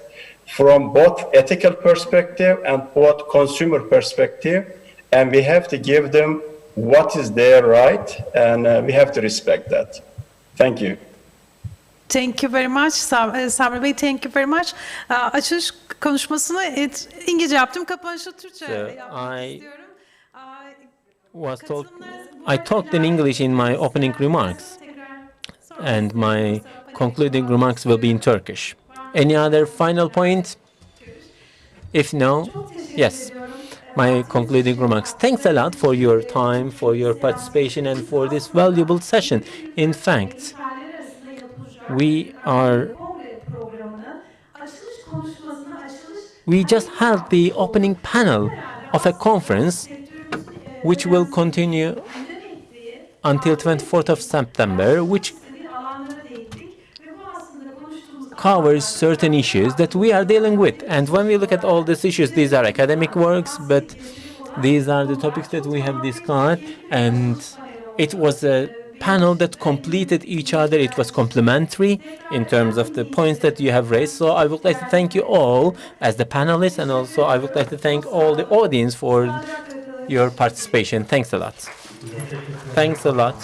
from both ethical perspective and both consumer perspective, and we have to give them what is their right, and we have to respect that. Thank you. Thank you very much, Sabri Bey. Thank you very much. Açılış konuşmasını İngilizce yaptım, kapanışı Türkçe yapmak istiyorum. I talked in English in my opening remarks, and my concluding remarks will be in Turkish. Any other final point? If no, yes, my concluding remarks. Thanks a lot for your time, for your participation, and for this valuable session. In fact, we just held the opening panel of a conference which will continue until 24th of September, which covers certain issues that we are dealing with. And when we look at all these issues, these are academic works, but these are the topics that we have discussed, and it was a panel that completed each other. It was complementary in terms of the points that you have raised. So I would like to thank you all as the panelists, and also I would like to thank all the audience for your participation. Thanks a lot. Thanks a lot.